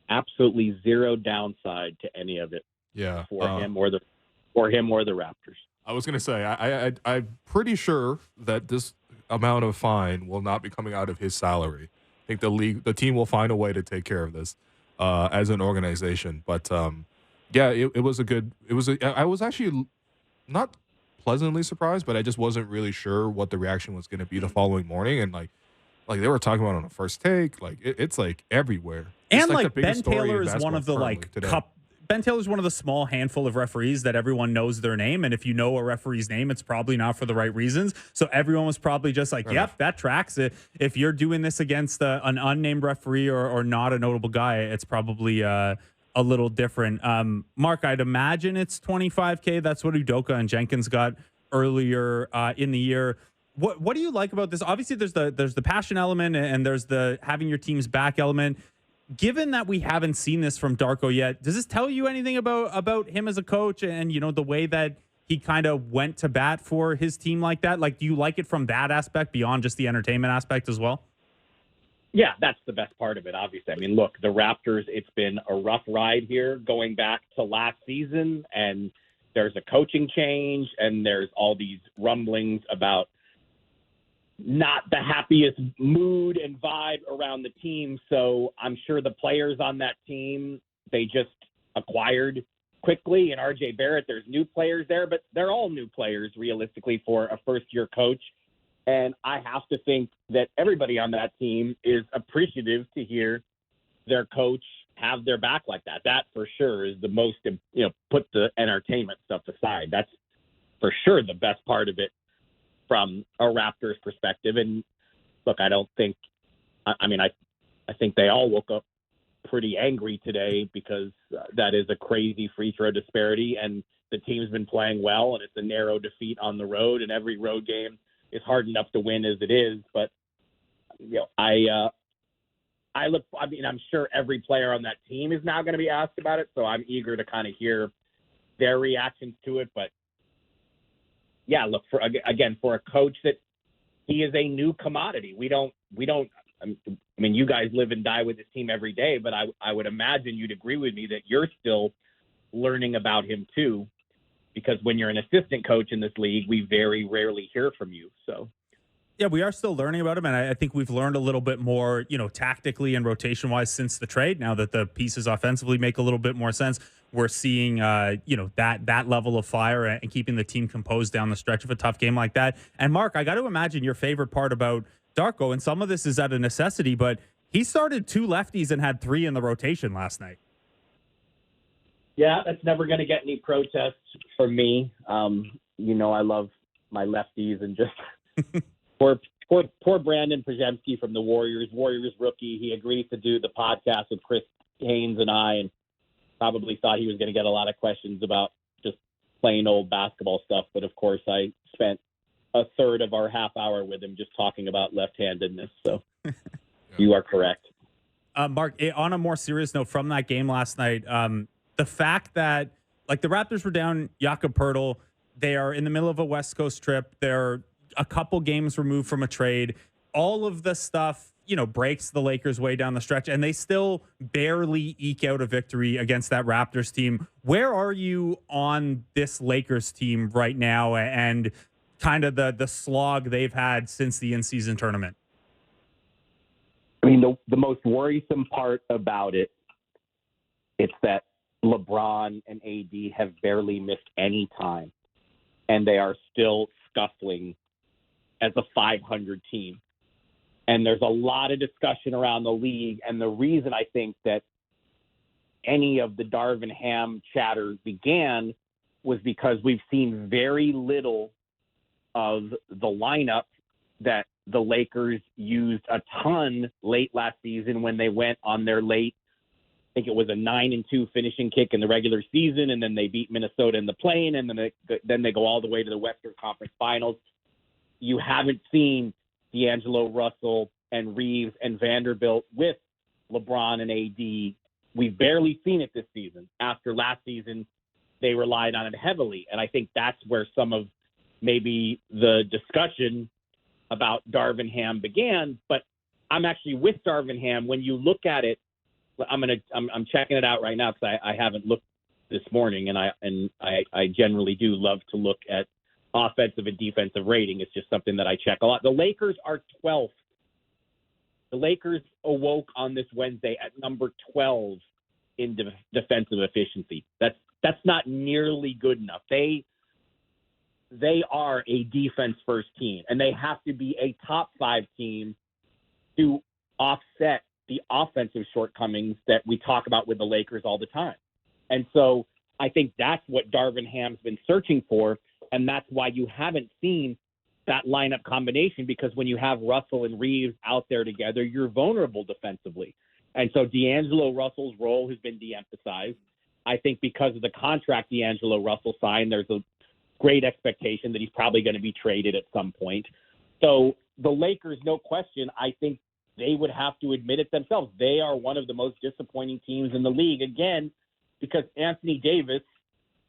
absolutely zero downside to any of it. Yeah, for him or the Raptors. I was gonna say I'm pretty sure that this amount of fine will not be coming out of his salary. I think the team will find a way to take care of this as an organization. But yeah, it was a good. I was actually not pleasantly surprised, but I just wasn't really sure what the reaction was going to be the following morning, and like they were talking about it on the first take, like it's like everywhere. It's And like the biggest Ben story Taylor in is one of the basketball like today. Ben Taylor's one of the small handful of referees that everyone knows their name, and if you know a referee's name, it's probably not for the right reasons. So everyone was probably just like, "Yep, that tracks it." If you're doing this against an unnamed referee or not a notable guy, it's probably a little different. Mark, I'd imagine it's $25K. That's what Udoka and Jenkins got earlier in the year. What do you like about this? Obviously, there's the passion element and there's the having your team's back element. Given that we haven't seen this from Darko yet, does this tell you anything about him as a coach and, you know, the way that he kind of went to bat for his team like that? Like, do you like it from that aspect beyond just the entertainment aspect as well? Yeah, that's the best part of it, obviously. I mean, look, the Raptors, it's been a rough ride here going back to last season, and there's a coaching change, and there's all these rumblings about not the happiest mood and vibe around the team. So I'm sure the players on that team, they just acquired quickly. And RJ Barrett, there's new players there, but they're all new players realistically for a first-year coach. And I have to think that everybody on that team is appreciative to hear their coach have their back like that. That for sure is the most, put the entertainment stuff aside. That's for sure the best part of it from a Raptors perspective. And look, I think they all woke up pretty angry today because that is a crazy free throw disparity, and the team's been playing well, and it's a narrow defeat on the road, and every road game is hard enough to win as it is. But I'm sure every player on that team is now going to be asked about it, so I'm eager to kind of hear their reactions to it. But yeah, look, for a coach that he is a new commodity. We don't. I mean, you guys live and die with this team every day, but I would imagine you'd agree with me that you're still learning about him too, because when you're an assistant coach in this league, we very rarely hear from you. So. Yeah, we are still learning about him, and I think we've learned a little bit more, tactically and rotation-wise since the trade. Now that the pieces offensively make a little bit more sense, we're seeing, that level of fire and keeping the team composed down the stretch of a tough game like that. And Mark, I got to imagine your favorite part about Darko, and some of this is out of necessity, but he started 2 lefties and had 3 in the rotation last night. Yeah, that's never going to get any protests from me. I love my lefties, and just poor Brandon Przemski from the Warriors rookie. He agreed to do the podcast with Chris Haynes and I, and probably thought he was going to get a lot of questions about just plain old basketball stuff. But of course, I spent a third of our half hour with him just talking about left-handedness. So You are correct. Mark, on a more serious note from that game last night, the fact that the Raptors were down Jakob Poeltl, they are in the middle of a West Coast trip. They're a couple games removed from a trade. All of the stuff, breaks the Lakers way down the stretch, and they still barely eke out a victory against that Raptors team. Where are you on this Lakers team right now and kind of the slog they've had since the in-season tournament? I mean, the most worrisome part about it's that LeBron and AD have barely missed any time, and they are still scuffling as a 500 team. And there's a lot of discussion around the league, and the reason I think that any of the Darvin Ham chatter began was because we've seen very little of the lineup that the Lakers used a ton late last season when they went on their late, I think it was a 9-2 finishing kick in the regular season, and then they beat Minnesota in the play-in, and then they go all the way to the Western Conference Finals. You haven't seen D'Angelo Russell and Reeves and Vanderbilt with LeBron and AD. We've barely seen it this season. After last season, they relied on it heavily. And I think that's where some of maybe the discussion about Darvin Ham began. But I'm actually with Darvin Ham. When you look at it, I'm checking it out right now because I haven't looked this morning, and I generally do love to look at offensive and defensive rating. It's just something that I check a lot. The Lakers are 12th. The Lakers awoke on this Wednesday at number 12 in defensive efficiency. That's not nearly good enough. They are a defense first team, and they have to be a top 5 team to offset the offensive shortcomings that we talk about with the Lakers all the time. And so I think that's what Darvin Ham's been searching for, and that's why you haven't seen that lineup combination, because when you have Russell and Reeves out there together, you're vulnerable defensively. And so D'Angelo Russell's role has been de-emphasized. I think because of the contract D'Angelo Russell signed, there's a great expectation that he's probably going to be traded at some point. So the Lakers, no question, I think they would have to admit it themselves. They are one of the most disappointing teams in the league, again, because Anthony Davis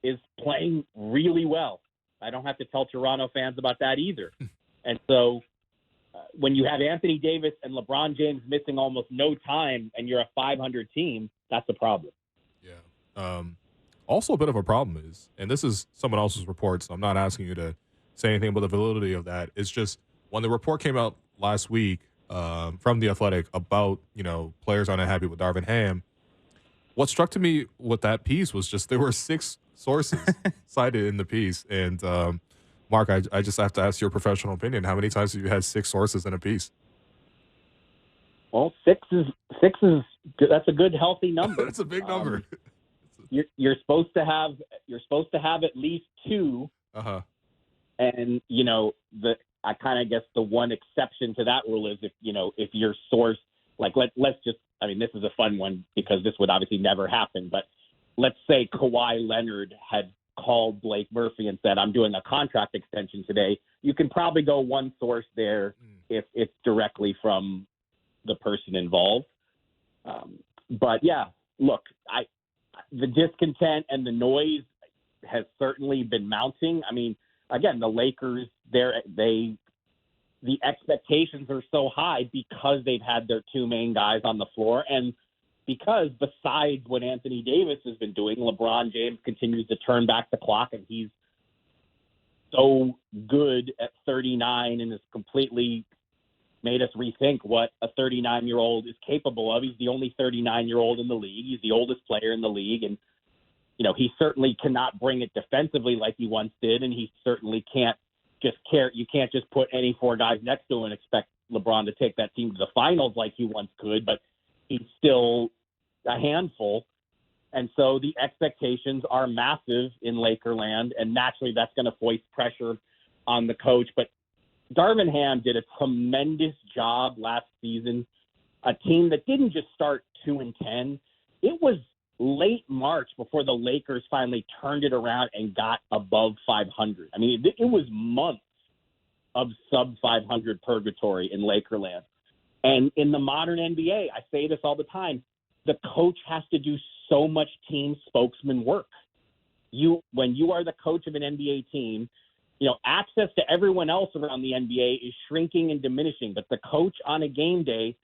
is playing really well. I don't have to tell Toronto fans about that either. And so when you have Anthony Davis and LeBron James missing almost no time and you're a 500 team, that's a problem. Yeah. Also a bit of a problem is, and this is someone else's report, so I'm not asking you to say anything about the validity of that. It's just when the report came out last week from The Athletic about, players aren't happy with Darvin Ham, what struck to me with that piece was just there were 6 sources cited in the piece. And Mark, I just have to ask your professional opinion. How many times have you had 6 sources in a piece? Well, six is that's a good healty number. That's a big number. You're supposed to have at least 2. Uh-huh. And I kind of guess the one exception to that rule is if your source, like let's just, this is a fun one because this would obviously never happen, but let's say Kawhi Leonard had called Blake Murphy and said, I'm doing a contract extension today. You can probably go one source there if it's directly from the person involved. But yeah, look, the discontent and the noise has certainly been mounting. Again, the Lakers, the expectations are so high because they've had their 2 main guys on the floor, and because besides what Anthony Davis has been doing, LeBron James continues to turn back the clock, and he's so good at 39 and has completely made us rethink what a 39-year-old is capable of. He's the only 39-year-old in the league. He's the oldest player in the league, and he certainly cannot bring it defensively like he once did, and he certainly can't just care. You can't just put any 4 guys next to him and expect LeBron to take that team to the finals like he once could, but he's still a handful. And so the expectations are massive in Lakerland, and naturally that's going to foist pressure on the coach. But Darvin Ham did a tremendous job last season, a team that didn't just start 2-10. It was late March before the Lakers finally turned it around and got above 500. It was months of sub 500 purgatory in Lakerland. And in the modern NBA, I say this all the time, the coach has to do so much team spokesman work. When you are the coach of an NBA team, access to everyone else around the NBA is shrinking and diminishing. But the coach on a game day,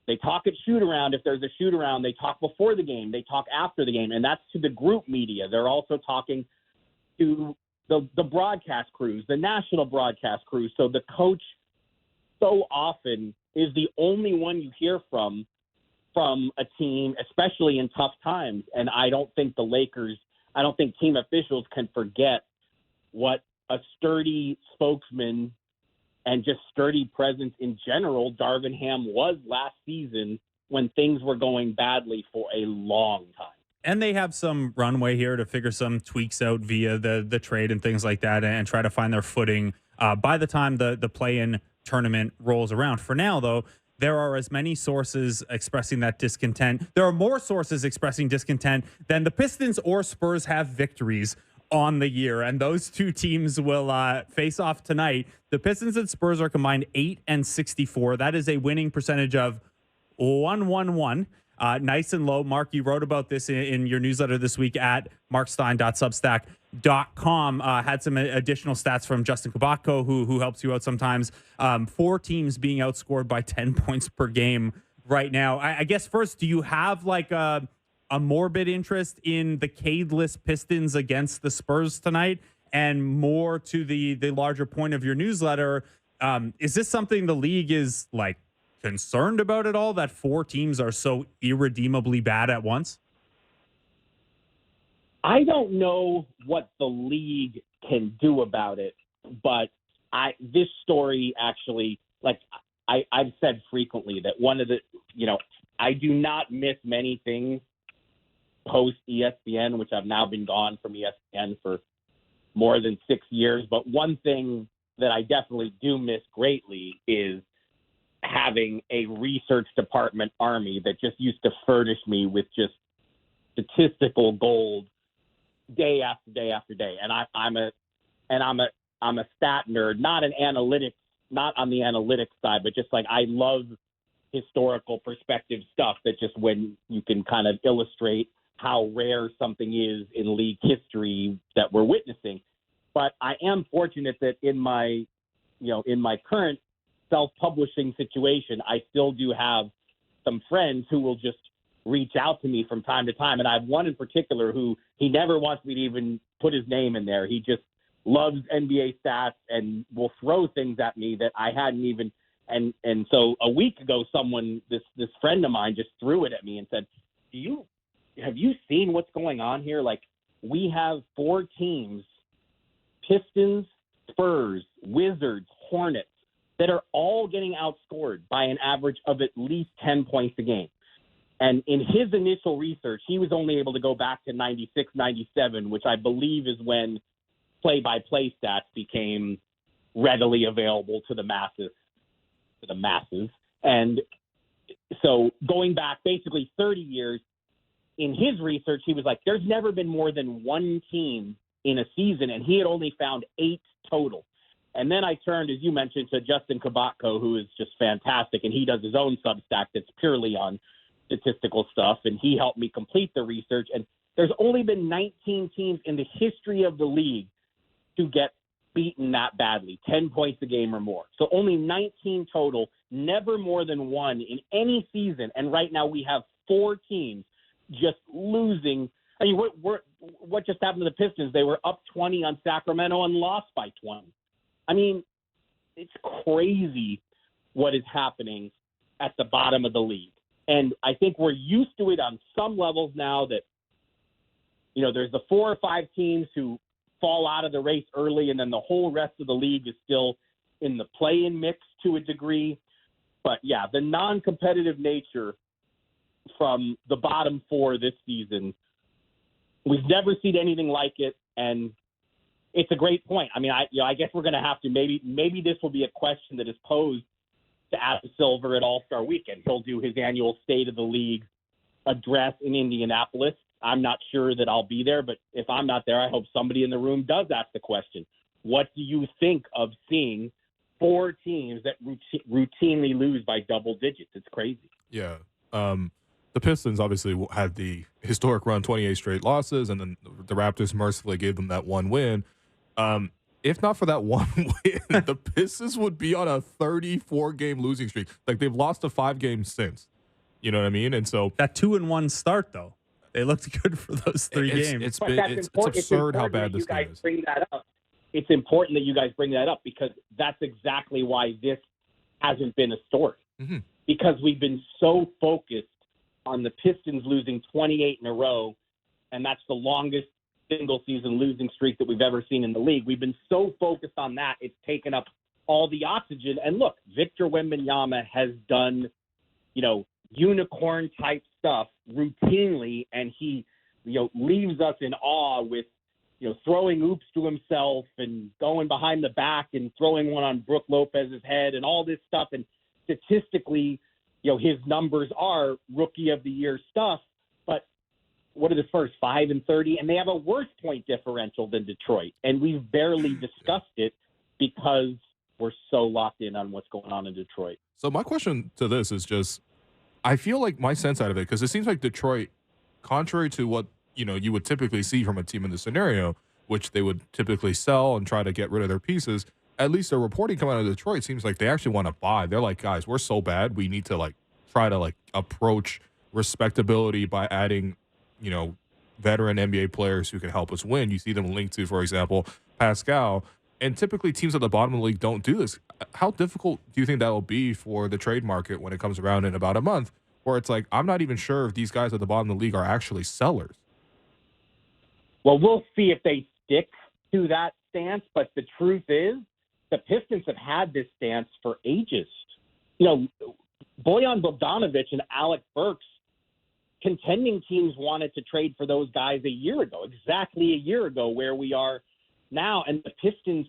they talk at shoot around. If there's a shoot around, they talk before the game. They talk after the game. And that's to the group media. They're also talking to the broadcast crews, the national broadcast crews. So the coach so often is the only one you hear from a team, especially in tough times. And I don't think team officials can forget what a sturdy spokesman and just sturdy presence in general Darvin Ham was last season when things were going badly for a long time. And they have some runway here to figure some tweaks out via the trade and things like that and try to find their footing by the time the play-in tournament rolls around. For now, though, there are as many sources expressing that discontent. There are more sources expressing discontent than the Pistons or Spurs have victories on the year. And those 2 teams will face off tonight. The Pistons and Spurs are combined 8 and 64. That is a winning percentage of 111. Nice and low. Mark, you wrote about this in your newsletter this week at markstein.substack.com. Had some additional stats from Justin Kabako, who helps you out sometimes. 4 teams being outscored by 10 points per game right now. I guess first, do you have like a morbid interest in the Cadeless Pistons against the Spurs tonight? And more to the larger point of your newsletter, is this something the league is like concerned about at all, that 4 teams are so irredeemably bad at once? I don't know what the league can do about it, but this story actually, like I've said frequently that one of the, I do not miss many things post ESPN, which I've now been gone from ESPN for more than 6 years. But one thing that I definitely do miss greatly is having a research department army that just used to furnish me with just statistical gold day after day after day. And I'm a stat nerd, not on the analytics side, but just like I love historical perspective stuff that just when you can kind of illustrate how rare something is in league history that we're witnessing. But I am fortunate that in my current self-publishing situation, I still do have some friends who will just reach out to me from time to time. And I have one in particular who he never wants me to even put his name in there. He just loves NBA stats and will throw things at me that I hadn't even. And so a week ago, this friend of mine just threw it at me and said, have you seen what's going on here? Like, we have 4 teams, Pistons, Spurs, Wizards, Hornets, that are all getting outscored by an average of at least 10 points a game. And in his initial research, he was only able to go back to 96, 97, which I believe is when play-by-play stats became readily available to the masses. And so going back basically 30 years, in his research, he was like, there's never been more than 1 team in a season, and he had only found 8 total. And then I turned, as you mentioned, to Justin Kabako, who is just fantastic, and he does his own Substack that's purely on statistical stuff, and he helped me complete the research. And there's only been 19 teams in the history of the league to get beaten that badly, 10 points a game or more. So only 19 total, never more than 1 in any season. And right now we have 4 teams just losing. I mean, what just happened to the Pistons? They were up 20 on Sacramento and lost by 20. I mean, it's crazy what is happening at the bottom of the league. And I think we're used to it on some levels now that, there's the 4 or 5 teams who fall out of the race early, and then the whole rest of the league is still in the play-in mix to a degree. But, yeah, the non-competitive nature from the bottom 4 this season, we've never seen anything like it, and it's a great point. I mean, I guess we're going to have to maybe this will be a question that is posed to Adam Silver at All-Star Weekend. He'll do his annual State of the League address in Indianapolis. I'm not sure that I'll be there, but if I'm not there, I hope somebody in the room does ask the question. What do you think of seeing 4 teams that routinely lose by double digits? It's crazy. Yeah. The Pistons obviously had the historic run, 28 straight losses, and then the Raptors mercifully gave them that 1 win. If not for that 1 win, the Pistons would be on a 34-game losing streak. Like, they've lost to 5 games since. You know what I mean? And so that 2-1 start, though, they looked good for those 3 games. It's absurd how bad this game is. It's important that you guys bring that up because that's exactly why this hasn't been a story. Mm-hmm. Because we've been so focused on the Pistons losing 28 in a row, and that's the longest single-season losing streak that we've ever seen in the league. We've been so focused on that, it's taken up all the oxygen. And look, Victor Wembanyama has done, unicorn-type stuff routinely, and he, leaves us in awe with, throwing oops to himself and going behind the back and throwing one on Brook Lopez's head and all this stuff. And statistically, his numbers are rookie of the year stuff, but what are the first 5 and 30? And they have a worse point differential than Detroit. And we've barely discussed it because we're so locked in on what's going on in Detroit. So my question to this is just, I feel like my sense out of it, because it seems like Detroit, contrary to what you would typically see from a team in this scenario, which they would typically sell and try to get rid of their pieces. At least the reporting coming out of Detroit seems like they actually want to buy. They're like, guys, we're so bad, we need to try to approach respectability by adding, veteran NBA players who can help us win. You see them linked to, for example, Pascal. And typically teams at the bottom of the league don't do this. How difficult do you think that will be for the trade market when it comes around in about a month, where it's like, I'm not even sure if these guys at the bottom of the league are actually sellers? Well, we'll see if they stick to that stance. But the truth is, the Pistons have had this stance for ages. Bojan Bogdanovic and Alec Burks, contending teams wanted to trade for those guys a year ago, exactly a year ago, where we are now. And the Pistons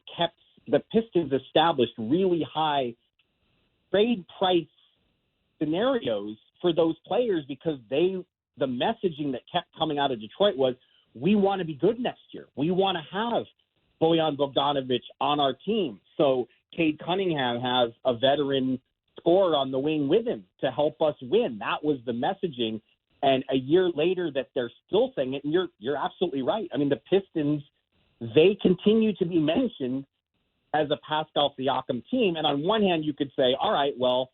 established really high trade price scenarios for those players because the messaging that kept coming out of Detroit was, we want to be good next year. We want to have Bojan Bogdanovic on our team. So Cade Cunningham has a veteran scorer on the wing with him to help us win. That was the messaging. And a year later that they're still saying it, and you're absolutely right. I mean, the Pistons, they continue to be mentioned as a Pascal Siakam team. And on one hand, you could say, all right, well,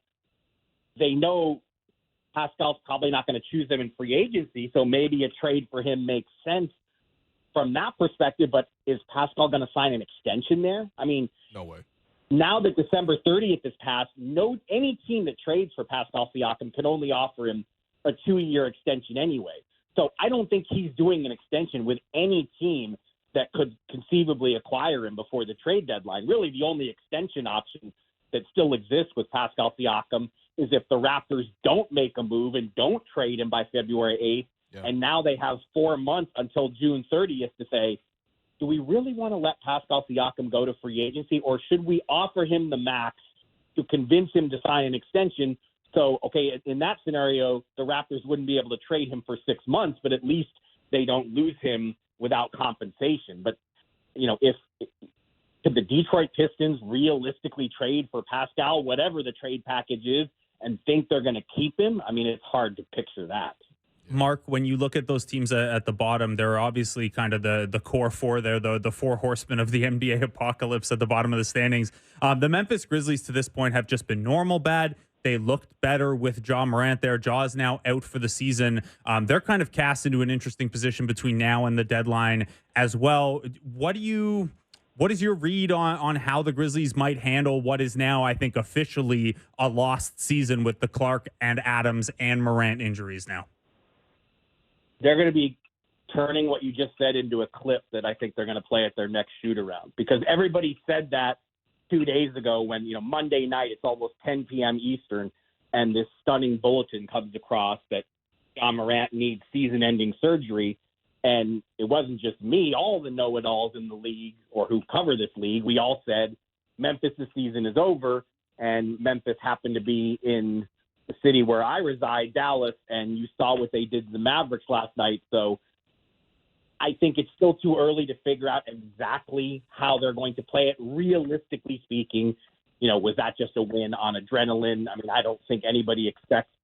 they know Pascal's probably not going to choose them in free agency, so maybe a trade for him makes sense from that perspective. But is Pascal going to sign an extension there? I mean, no way. Now that December 30th is passed, any team that trades for Pascal Siakam can only offer him a 2-year extension anyway. So I don't think he's doing an extension with any team that could conceivably acquire him before the trade deadline. Really, the only extension option that still exists with Pascal Siakam is if the Raptors don't make a move and don't trade him by February 8th, and now they have 4 months until June 30th to say, do we really want to let Pascal Siakam go to free agency, or should we offer him the max to convince him to sign an extension? So, okay, in that scenario, the Raptors wouldn't be able to trade him for 6 months, but at least they don't lose him without compensation. But, if could the Detroit Pistons realistically trade for Pascal, whatever the trade package is, and think they're going to keep him? I mean, it's hard to picture that. Mark, when you look at those teams at the bottom, there are obviously kind of the core four there, the four horsemen of the NBA apocalypse at the bottom of the standings. The Memphis Grizzlies to this point have just been normal bad. They looked better with Ja Morant there. Ja is now out for the season. They're kind of cast into an interesting position between now and the deadline as well. What is your read on how the Grizzlies might handle what is now, I think, officially a lost season with the Clark and Adams and Morant injuries now? They're going to be turning what you just said into a clip that I think they're going to play at their next shoot-around, because everybody said that 2 days ago when, Monday night, it's almost 10 p.m. Eastern, and this stunning bulletin comes across that Ja Morant needs season-ending surgery. And it wasn't just me. All the know-it-alls in the league, or who cover this league, we all said Memphis' season is over, and Memphis happened to be in the city where I reside, Dallas, and you saw what they did to the Mavericks last night. So I think it's still too early to figure out exactly how they're going to play it. Realistically speaking, was that just a win on adrenaline? I mean, I don't think anybody expects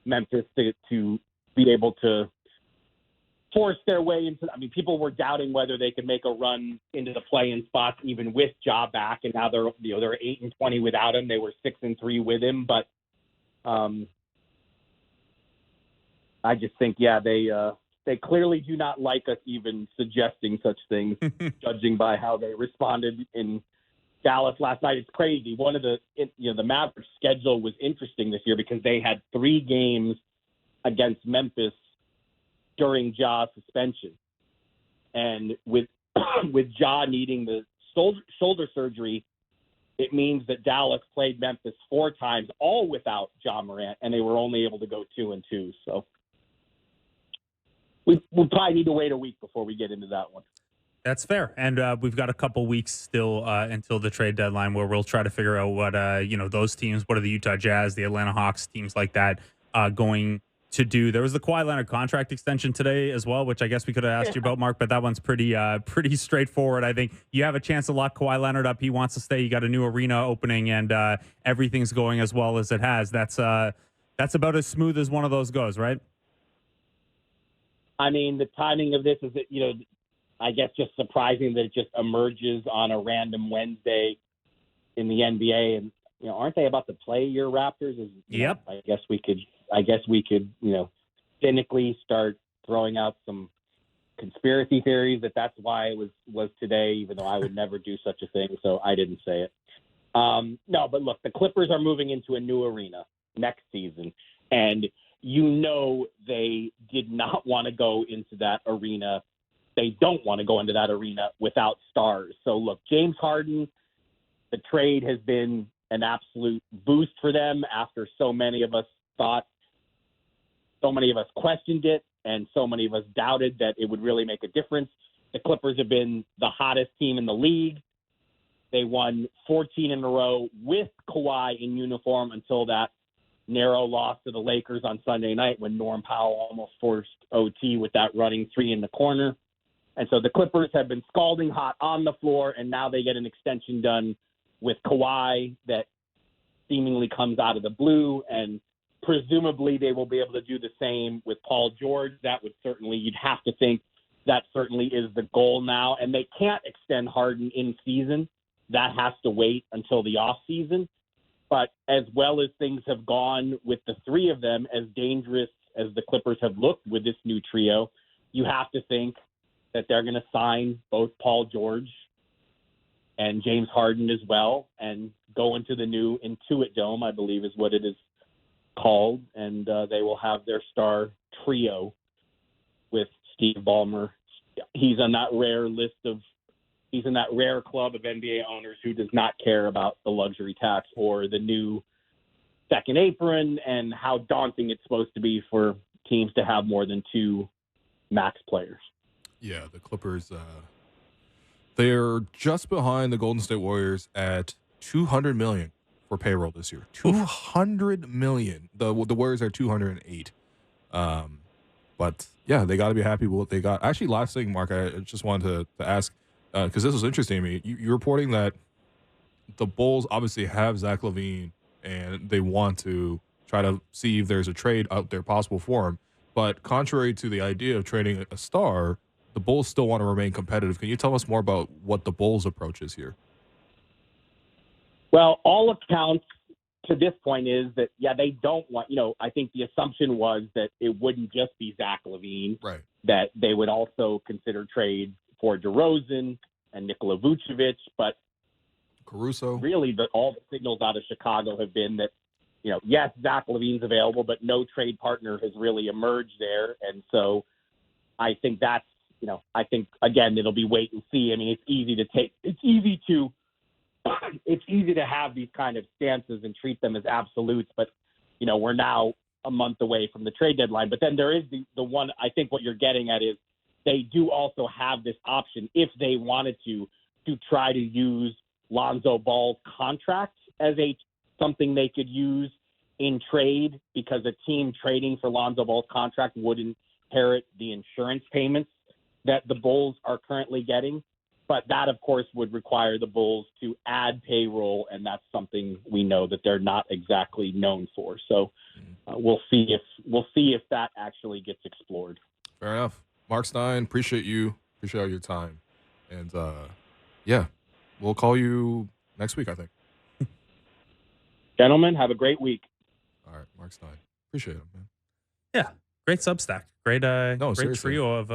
Memphis to be able to force their way into. I mean, people were doubting whether they could make a run into the play-in spots even with Ja back, and now they're 8-20 without him. They were 6-3 with him, but I just think, they clearly do not like us even suggesting such things, judging by how they responded in Dallas last night. It's crazy. One of the Mavericks' schedule was interesting this year because they had 3 games against Memphis during Ja's suspension. And with Ja needing the shoulder surgery, it means that Dallas played Memphis 4 times, all without Ja Morant, and they were only able to go 2-2. So we'll probably need to wait a week before we get into that one. That's fair. And we've got a couple weeks still until the trade deadline where we'll try to figure out what, those teams, what are the Utah Jazz, the Atlanta Hawks, teams like that going to do. There was the Kawhi Leonard contract extension today as well, which I guess we could have asked you about, Mark, but that one's pretty straightforward. I think you have a chance to lock Kawhi Leonard up. He wants to stay. You got a new arena opening, and everything's going as well as it has. That's That's about as smooth as one of those goes, right? I mean, the timing of this is, I guess just surprising that it just emerges on a random Wednesday in the NBA. And, aren't they about to play your Raptors? Yep. I guess we could, cynically start throwing out some conspiracy theories that's why it was today, even though I would never do such a thing. So I didn't say it. No, but look, the Clippers are moving into a new arena next season. And they did not want to go into that arena. They don't want to go into that arena without stars. So, look, James Harden, the trade has been an absolute boost for them after so many of us questioned it, and so many of us doubted that it would really make a difference. The Clippers have been the hottest team in the league. They won 14 in a row with Kawhi in uniform until that narrow loss to the Lakers on Sunday night when Norm Powell almost forced OT with that running three in the corner. And so the Clippers have been scalding hot on the floor, and now they get an extension done with Kawhi that seemingly comes out of the blue, and presumably they will be able to do the same with Paul George. You'd have to think that certainly is the goal now, and they can't extend Harden in season. That has to wait until the off season. But as well as things have gone with the three of them, as dangerous as the Clippers have looked with this new trio, you have to think that they're going to sign both Paul George and James Harden as well and go into the new Intuit Dome, I believe is what it is called. And they will have their star trio with Steve Ballmer. He's in that rare club of NBA owners who does not care about the luxury tax or the new second apron and how daunting it's supposed to be for teams to have more than two max players. Yeah, the Clippers, they're just behind the Golden State Warriors at $200 million for payroll this year. $200 million. The Warriors are 208. But yeah, they got to be happy with what they got. Actually, last thing, Mark, I just wanted to ask, because this was interesting to me. You're reporting that the Bulls obviously have Zach LaVine, and they want to try to see if there's a trade out there possible for him. But contrary to the idea of trading a star, the Bulls still want to remain competitive. Can you tell us more about what the Bulls' approach is here? Well, all accounts to this point is that, they don't want, I think the assumption was that it wouldn't just be Zach LaVine, right? That they would also consider trade for DeRozan and Nikola Vucevic, but Caruso. Really, all the signals out of Chicago have been that, yes, Zach LaVine's available, but no trade partner has really emerged there. And so I think that's, again, it'll be wait and see. I mean, it's easy to have these kind of stances and treat them as absolutes, but, we're now a month away from the trade deadline. But then there is the one, I think what you're getting at is they do also have this option, if they wanted to try to use Lonzo Ball's contract as something they could use in trade, because a team trading for Lonzo Ball's contract would inherit the insurance payments that the Bulls are currently getting. But that, of course, would require the Bulls to add payroll, and that's something we know that they're not exactly known for. So we'll see if that actually gets explored. Fair enough. Marc Stein, appreciate all your time. And, we'll call you next week, I think. Gentlemen, have a great week. All right, Marc Stein. Appreciate it, man. Yeah. Great Substack. Great seriously. trio of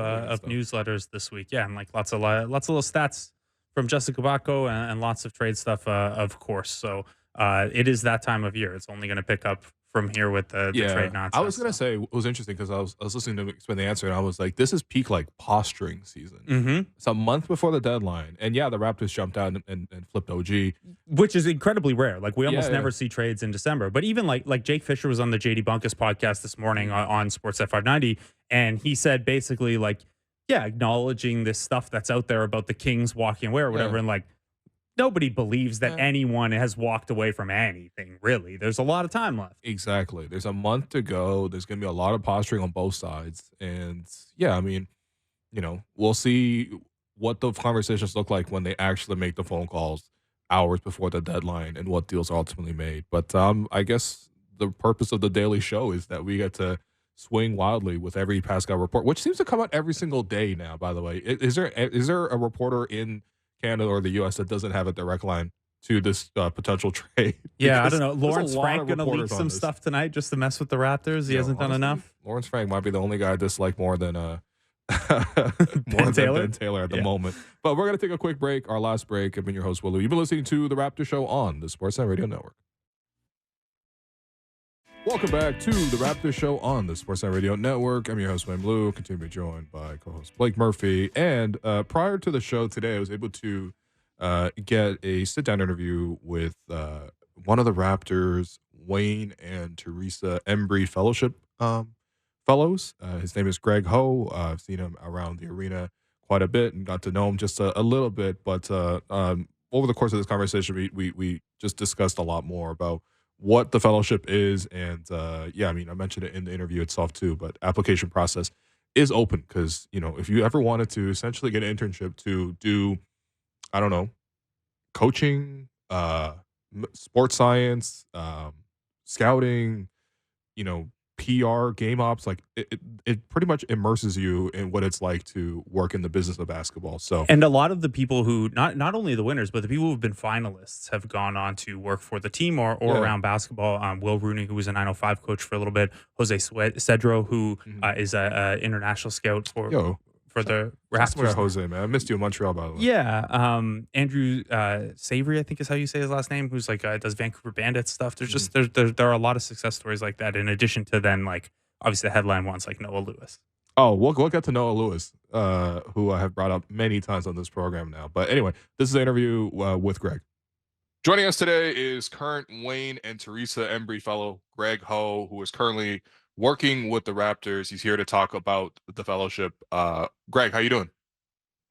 newsletters this week. Yeah, and lots of little stats from Jessica Bacco and lots of trade stuff, of course. So it is that time of year. It's only going to pick up from here with the trade nonsense. I was going to say, it was interesting because I was listening to explain the answer, and I was like, this is peak posturing season. Mm-hmm. It's a month before the deadline. And the Raptors jumped out and flipped OG. Which is incredibly rare. We almost never see trades in December. But even like Jake Fisher was on the JD Bunkus podcast this morning on Sportsnet 590, and he said basically acknowledging this stuff that's out there about the Kings walking away or whatever, and nobody believes that anyone has walked away from anything, really. There's a lot of time left. Exactly. There's a month to go. There's going to be a lot of posturing on both sides. And, we'll see what the conversations look like when they actually make the phone calls hours before the deadline and what deals are ultimately made. But I guess the purpose of the daily show is that we get to swing wildly with every Pascal report, which seems to come out every single day now, by the way. Is there a reporter in Canada or the US that doesn't have a direct line to this potential trade? Yeah, I Because don't know. there's a Lawrence lot Frank of going to leak reporters on some this. stuff tonight just to mess with the Raptors. He hasn't done Honestly, enough. Lawrence Frank might be the only guy I dislike more than Ben Taylor? Ben Taylor at the Yeah. moment. But we're going to take a quick break, our last break. I've been your host, Willow. You've been listening to The Raptor Show on the Sportsnet Radio Network. Welcome back to The Raptor Show on the Sportsnet Radio Network. I'm your host, Wayne Blue. Continue to be joined by co-host Blake Murphy. And prior to the show today, I was able to get a sit-down interview with one of the Raptors, Wayne and Theresa Embry Fellowship fellows. His name is Greg Ho. I've seen him around the arena quite a bit and got to know him just a little bit. But over the course of this conversation, we just discussed a lot more about what the fellowship is. And I mentioned it in the interview itself too, but application process is open because, if you ever wanted to essentially get an internship to do, I don't know, coaching, sports science, scouting, PR, game ops, like it pretty much immerses you in what it's like to work in the business of basketball. So, And a lot of the people who, not only the winners, but the people who've been finalists have gone on to work for the team or around basketball. Will Rooney, who was a 905 coach for a little bit, Jose Cedro, who is a international scout for the Raptors. Jose, man, I missed you in Montreal, by the way. Yeah, Andrew Savory, I think is how you say his last name, who's like does Vancouver Bandits stuff. There's just there are a lot of success stories like that. In addition to then like obviously the headline ones like Noah Lewis. Oh, we'll get to Noah Lewis, who I have brought up many times on this program now. But anyway, this is an interview with Greg. Joining us today is current Wayne and Theresa Embry fellow Greg Ho, who is currently working with the Raptors. He's here to talk about the fellowship. Greg, how you doing?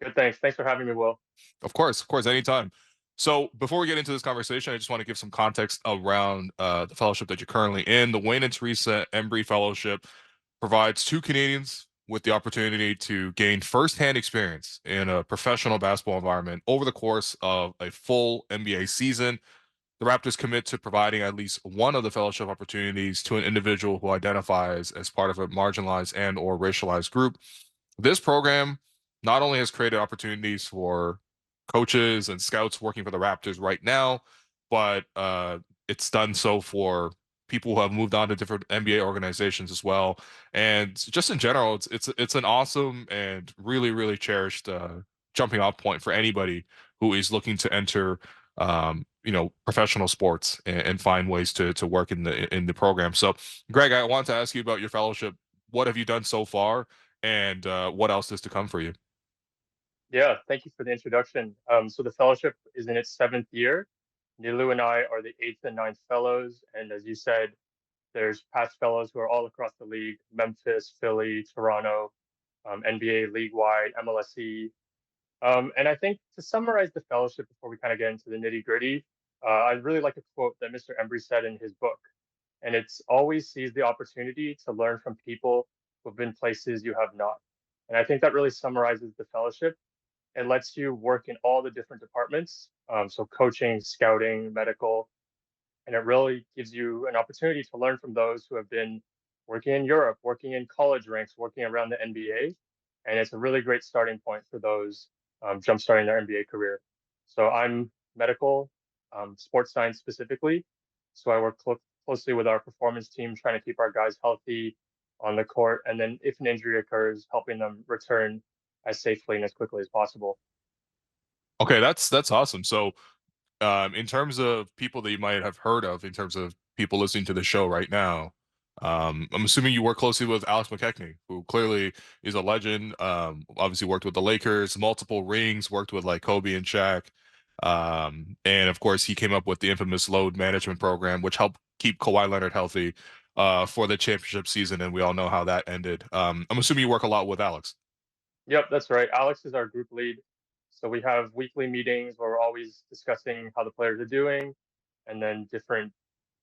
Good, thanks. Thanks for having me, Will. Of course, anytime. So before we get into this conversation, I just want to give some context around the fellowship that you're currently in. The Wayne and Theresa Embry Fellowship provides two Canadians with the opportunity to gain firsthand experience in a professional basketball environment over the course of a full NBA season. The Raptors commit to providing at least one of the fellowship opportunities to an individual who identifies as part of a marginalized and or racialized group. This program not only has created opportunities for coaches and scouts working for the Raptors right now, but it's done so for people who have moved on to different NBA organizations as well. And just in general, it's an awesome and really, really cherished jumping off point for anybody who is looking to enter professional sports and find ways to work in the program. So Greg, I want to ask you about your fellowship. What have you done so far, and what else is to come for you? Yeah, thank you for the introduction. So the fellowship is in its 7th year. Nilu and I are the 8th and 9th fellows. And as you said, there's past fellows who are all across the league: Memphis, Philly, Toronto, NBA league-wide, MLSE. And I think to summarize the fellowship before we kind of get into the nitty-gritty, I'd really like a quote that Mr. Embry said in his book. And it's always seize the opportunity to learn from people who've been places you have not. And I think that really summarizes the fellowship. It lets you work in all the different departments, so coaching, scouting, medical, and it really gives you an opportunity to learn from those who have been working in Europe, working in college ranks, working around the NBA, and it's a really great starting point for those jumpstarting their NBA career. So I'm medical, sports science specifically, so I work closely with our performance team, trying to keep our guys healthy on the court, and then if an injury occurs, helping them return as safely and as quickly as possible. Okay, that's awesome. So in terms of people that you might have heard of, in terms of people listening to the show right now, I'm assuming you work closely with Alex McKechnie, who clearly is a legend. Obviously worked with the Lakers, multiple rings, worked with like Kobe and Shaq. And of course, he came up with the infamous load management program, which helped keep Kawhi Leonard healthy for the championship season. And we all know how that ended. I'm assuming you work a lot with Alex. Yep, that's right. Alex is our group lead. So we have weekly meetings where we're always discussing how the players are doing and then different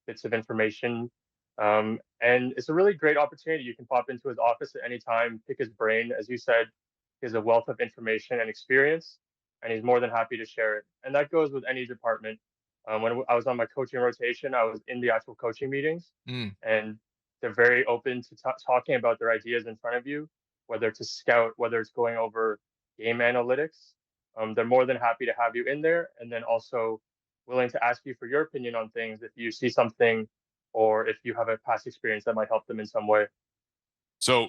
bits of information. And it's a really great opportunity. You can pop into his office at any time, pick his brain. As you said, he has a wealth of information and experience, and he's more than happy to share it. And that goes with any department. When I was on my coaching rotation, I was in the actual coaching meetings, Mm. and they're very open to talking about their ideas in front of you, whether it's a scout, whether it's going over game analytics. They're more than happy to have you in there, and then also willing to ask you for your opinion on things if you see something or if you have a past experience that might help them in some way. So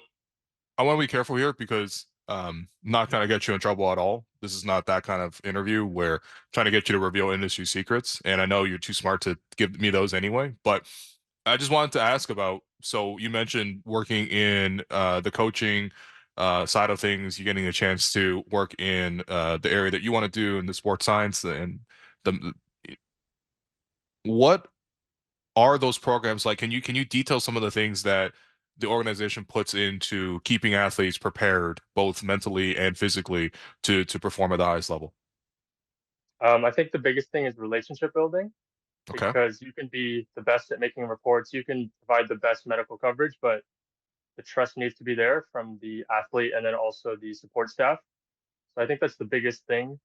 I want to be careful here because not trying to get you in trouble at all. This is not that kind of interview where trying to get you to reveal industry secrets. And I know you're too smart to give me those anyway. But I just wanted to ask about. So you mentioned working in the coaching side of things. You're getting a chance to work in the area that you want to do in the sports science and the. What are those programs like? Can you detail some of the things that the organization puts into keeping athletes prepared both mentally and physically to perform at the highest level? I think the biggest thing is relationship building, Okay. because you can be the best at making reports, you can provide the best medical coverage, but the trust needs to be there from the athlete and then also the support staff. So I think that's the biggest thing.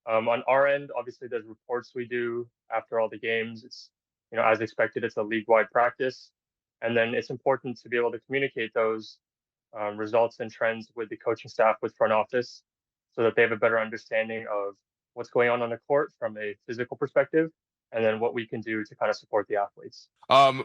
On our end, obviously, there's reports we do after all the games. It's, as expected, it's a league-wide practice, and then it's important to be able to communicate those results and trends with the coaching staff, with front office, so that they have a better understanding of what's going on the court from a physical perspective, and then what we can do to kind of support the athletes.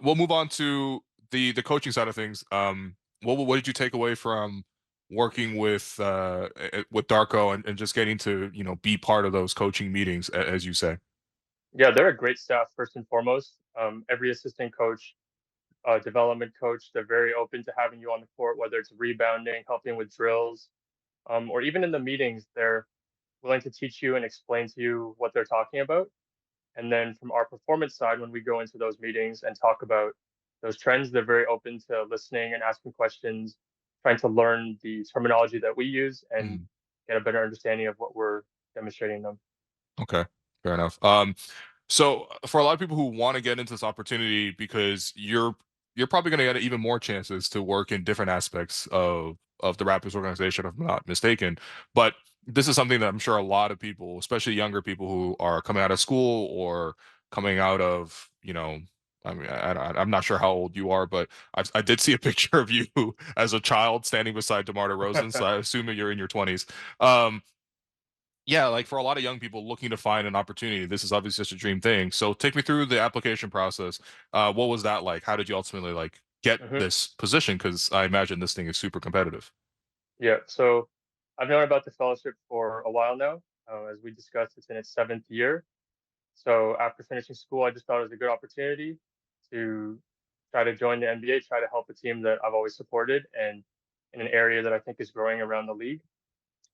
We'll move on to the coaching side of things. What did you take away from working with Darko and just getting to be part of those coaching meetings, as you say? Yeah, they're a great staff first and foremost. Every assistant coach, development coach, they're very open to having you on the court, whether it's rebounding, helping with drills, or even in the meetings, they're willing to teach you and explain to you what they're talking about. And then from our performance side, when we go into those meetings and talk about those trends, they're very open to listening and asking questions, trying to learn the terminology that we use and Mm, get a better understanding of what we're demonstrating them. okay, fair enough. So for a lot of people who want to get into this opportunity, because you're probably going to get even more chances to work in different aspects of the Raptors organization, if I'm not mistaken. But this is something that I'm sure a lot of people, especially younger people who are coming out of school or coming out of, I mean, I'm not sure how old you are, but I did see a picture of you as a child standing beside DeMar DeRozan, so I assume that you're in your 20s. Um, yeah, like for a lot of young people looking to find an opportunity, this is obviously such a dream thing. So take me through the application process. What was that like? How did you ultimately like get Hmm. this position? Because I imagine this thing is super competitive. Yeah, so I've known about the fellowship for a while now. As we discussed, it's in its seventh year. So after finishing school, I just thought it was a good opportunity to try to join the NBA, try to help a team that I've always supported and in an area that I think is growing around the league.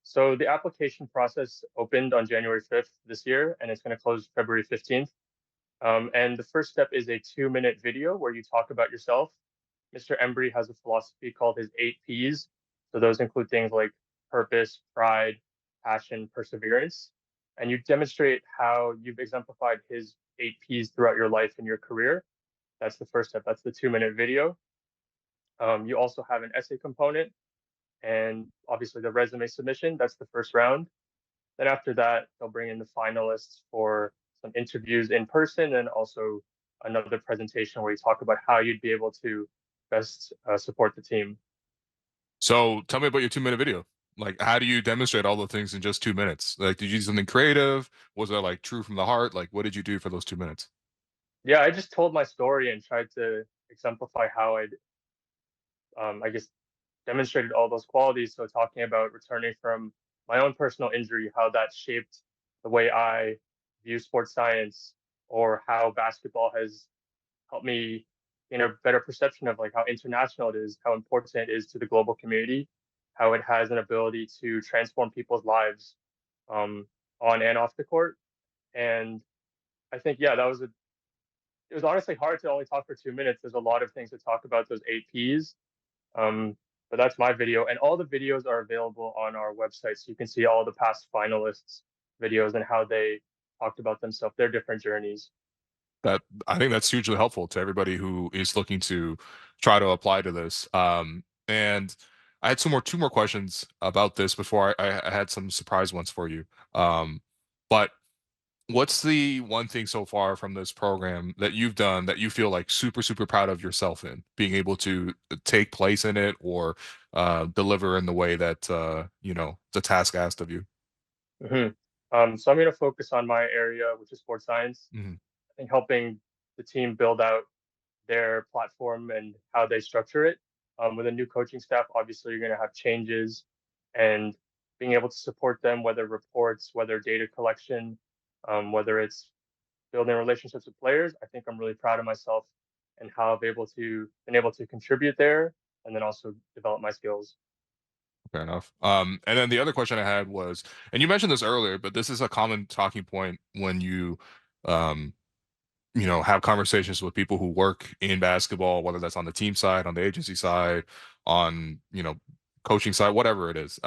So the application process opened on January 5th this year, and it's going to close February 15th. And the first step is a 2-minute video where you talk about yourself. Mr. Embry has a philosophy called his 8 Ps. So those include things like purpose, pride, passion, perseverance. And you demonstrate how you've exemplified his 8 Ps throughout your life and your career. That's the first step. That's the 2-minute video. You also have an essay component and obviously the resume submission. That's the first round. Then after that, they'll bring in the finalists for some interviews in person and also another presentation where you talk about how you'd be able to best support the team. So tell me about your 2-minute video. Like, how do you demonstrate all the things in just 2 minutes? Like, did you do something creative? Was that like true from the heart? Like, what did you do for those 2 minutes? Yeah, I just told my story and tried to exemplify how I'd, I guess, demonstrated all those qualities. So talking about returning from my own personal injury, how that shaped the way I view sports science, or how basketball has helped me gain a better perception of like how international it is, how important it is to the global community, how it has an ability to transform people's lives um, on and off the court. And I think, yeah, it was honestly hard to only talk for 2 minutes. There's a lot of things to talk about those 8 Ps. Um, but that's my video, and all the videos are available on our website, so you can see all the past finalists' videos and how they talked about themselves, their different journeys. That I think that's hugely helpful to everybody who is looking to try to apply to this. And I had two more questions about this before I had some surprise ones for you. But What's the one thing so far from this program that you've done that you feel like super, super proud of yourself in being able to take place in it or deliver in the way that the task asked of you? hmm so I'm going to focus on my area, which is sports science. Mhm. I think helping the team build out their platform and how they structure it. With a new coaching staff, obviously you're going to have changes, and being able to support them, whether reports, whether data collection, whether it's building relationships with players. I think I'm really proud of myself and how I've been able to contribute there, and then also develop my skills. Fair enough. And then the other question I had was, and you mentioned this earlier, but this is a common talking point when um, have conversations with people who work in basketball, whether that's on the team side, on the agency side, on, coaching side, whatever it is.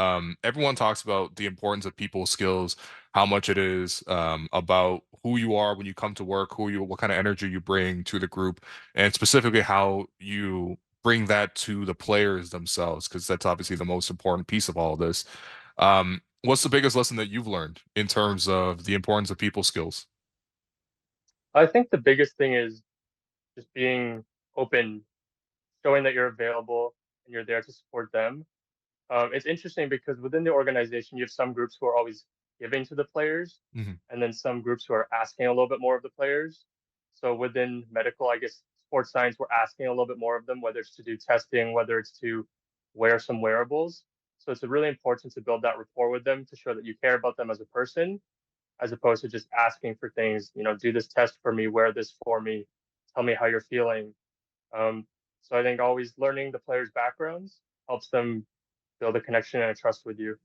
Everyone talks about the importance of people skills, how much it is about who you are when you come to work, what kind of energy you bring to the group, and specifically how you bring that to the players themselves, because that's obviously the most important piece of all of this. What's the biggest lesson that you've learned in terms of the importance of people skills? I think the biggest thing is just being open, showing that you're available and you're there to support them. It's interesting because within the organization, you have some groups who are always giving to the players, Mhm. and then some groups who are asking a little bit more of the players. So within medical, I guess sports science, we're asking a little bit more of them, whether it's to do testing, whether it's to wear some wearables. So it's really important to build that rapport with them to show that you care about them as a person, as opposed to just asking for things. Do this test for me, wear this for me, tell me how you're feeling. Um, so I think always learning the players' backgrounds helps them build a connection and a trust with you.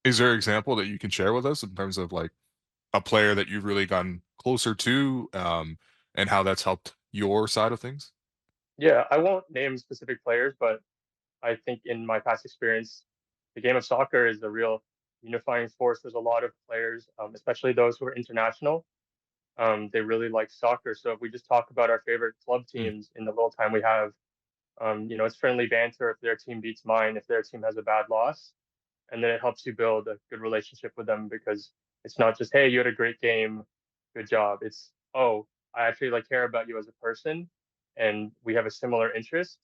Is there an example that you can share with us in terms of like a player that you've really gotten closer to, and how that's helped your side of things? Yeah, I won't name specific players, but I think in my past experience, the game of soccer is a real unifying force. There's a lot of players, especially those who are international. They really like soccer. So if we just talk about our favorite club Mm. teams in the little time we have, it's friendly banter if their team beats mine, if their team has a bad loss. And then it helps you build a good relationship with them because it's not just, hey, you had a great game, good job. It's, oh, I actually like care about you as a person, and we have a similar interest,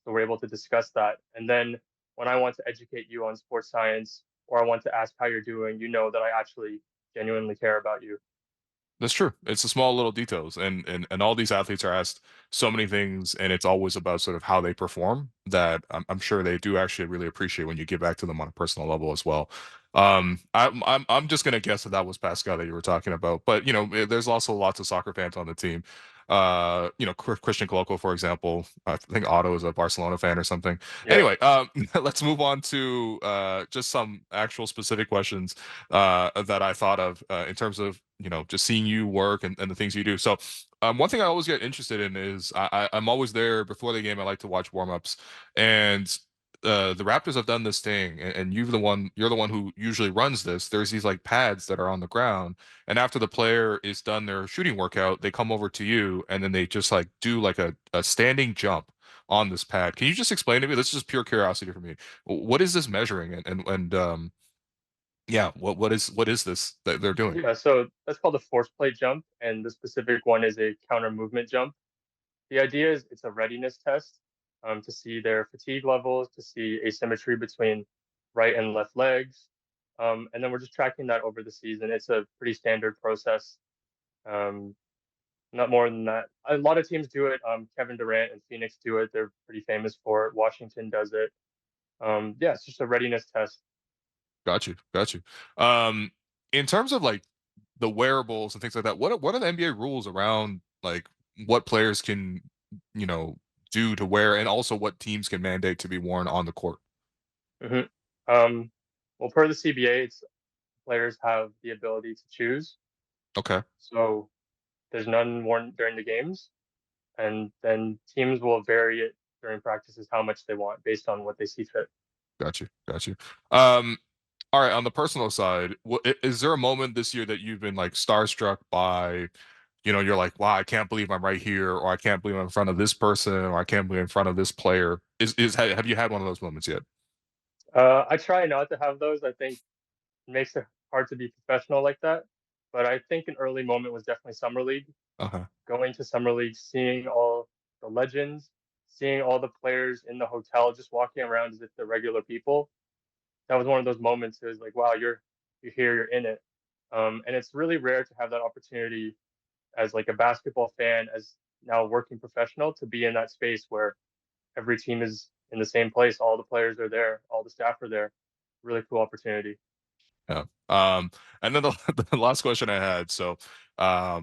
so we're able to discuss that. And then when I want to educate you on sports science, or I want to ask how you're doing, you know that I actually genuinely care about you. That's true. It's the small little details, and all these athletes are asked so many things, and it's always about sort of how they perform. That I'm sure they do actually really appreciate when you give back to them on a personal level as well. I'm just gonna guess that that was Pascal that you were talking about, but there's also lots of soccer fans on the team. Christian Coloco, for example. I think Otto is a Barcelona fan or something. Yeah. Anyway, let's move on to just some actual specific questions that I thought of in terms of just seeing you work and the things you do. So one thing I always get interested in is I'm always there before the game. I like to watch warmups, and the Raptors have done this thing, and you're the one who usually runs this. There's these like pads that are on the ground, and after the player is done their shooting workout, they come over to you, and then they just like do like a standing jump on this pad. Can you just explain to me? This is just pure curiosity for me. What is this measuring, and yeah, what is this that they're doing? Yeah, so that's called a force plate jump, and the specific one is a counter movement jump. The idea is it's a readiness test, to see their fatigue levels, to see asymmetry between right and left legs. And then we're just tracking that over the season. It's a pretty standard process. Um, Not more than that. A lot of teams do it. Kevin Durant and Phoenix do it. They're pretty famous for it. Washington does it. Yeah, it's just a readiness test. Got you, got you. Um, in terms of like the wearables and things like that, what are the NBA rules around like what players can you know do to wear, and also what teams can mandate to be worn on the court? hmm Um, well, per the CBA, it's players have the ability to choose. Okay, So there's none worn during the games, and then teams will vary it during practices how much they want based on what they see fit. got you, got you. Um, all right, on the personal side, is there a moment this year that you've been like starstruck by? You're like, wow, I can't believe I'm right here, or I can't believe I'm in front of this person, or I can't believe I'm in front of this player. Have you had one of those moments yet? I try not to have those. I think it makes it hard to be professional like that. but I think an early moment was definitely Summer League. Okay. Going to Summer League, seeing all the legends, seeing all the players in the hotel, just walking around as if they're regular people. That was one of those moments. It was like, wow, you're here, you're in it. And it's really rare to have that opportunity as like a basketball fan, as now a working professional, to be in that space where every team is in the same place. All the players are there, all the staff are there. Really cool opportunity. Yeah. And then the last question I had. So, I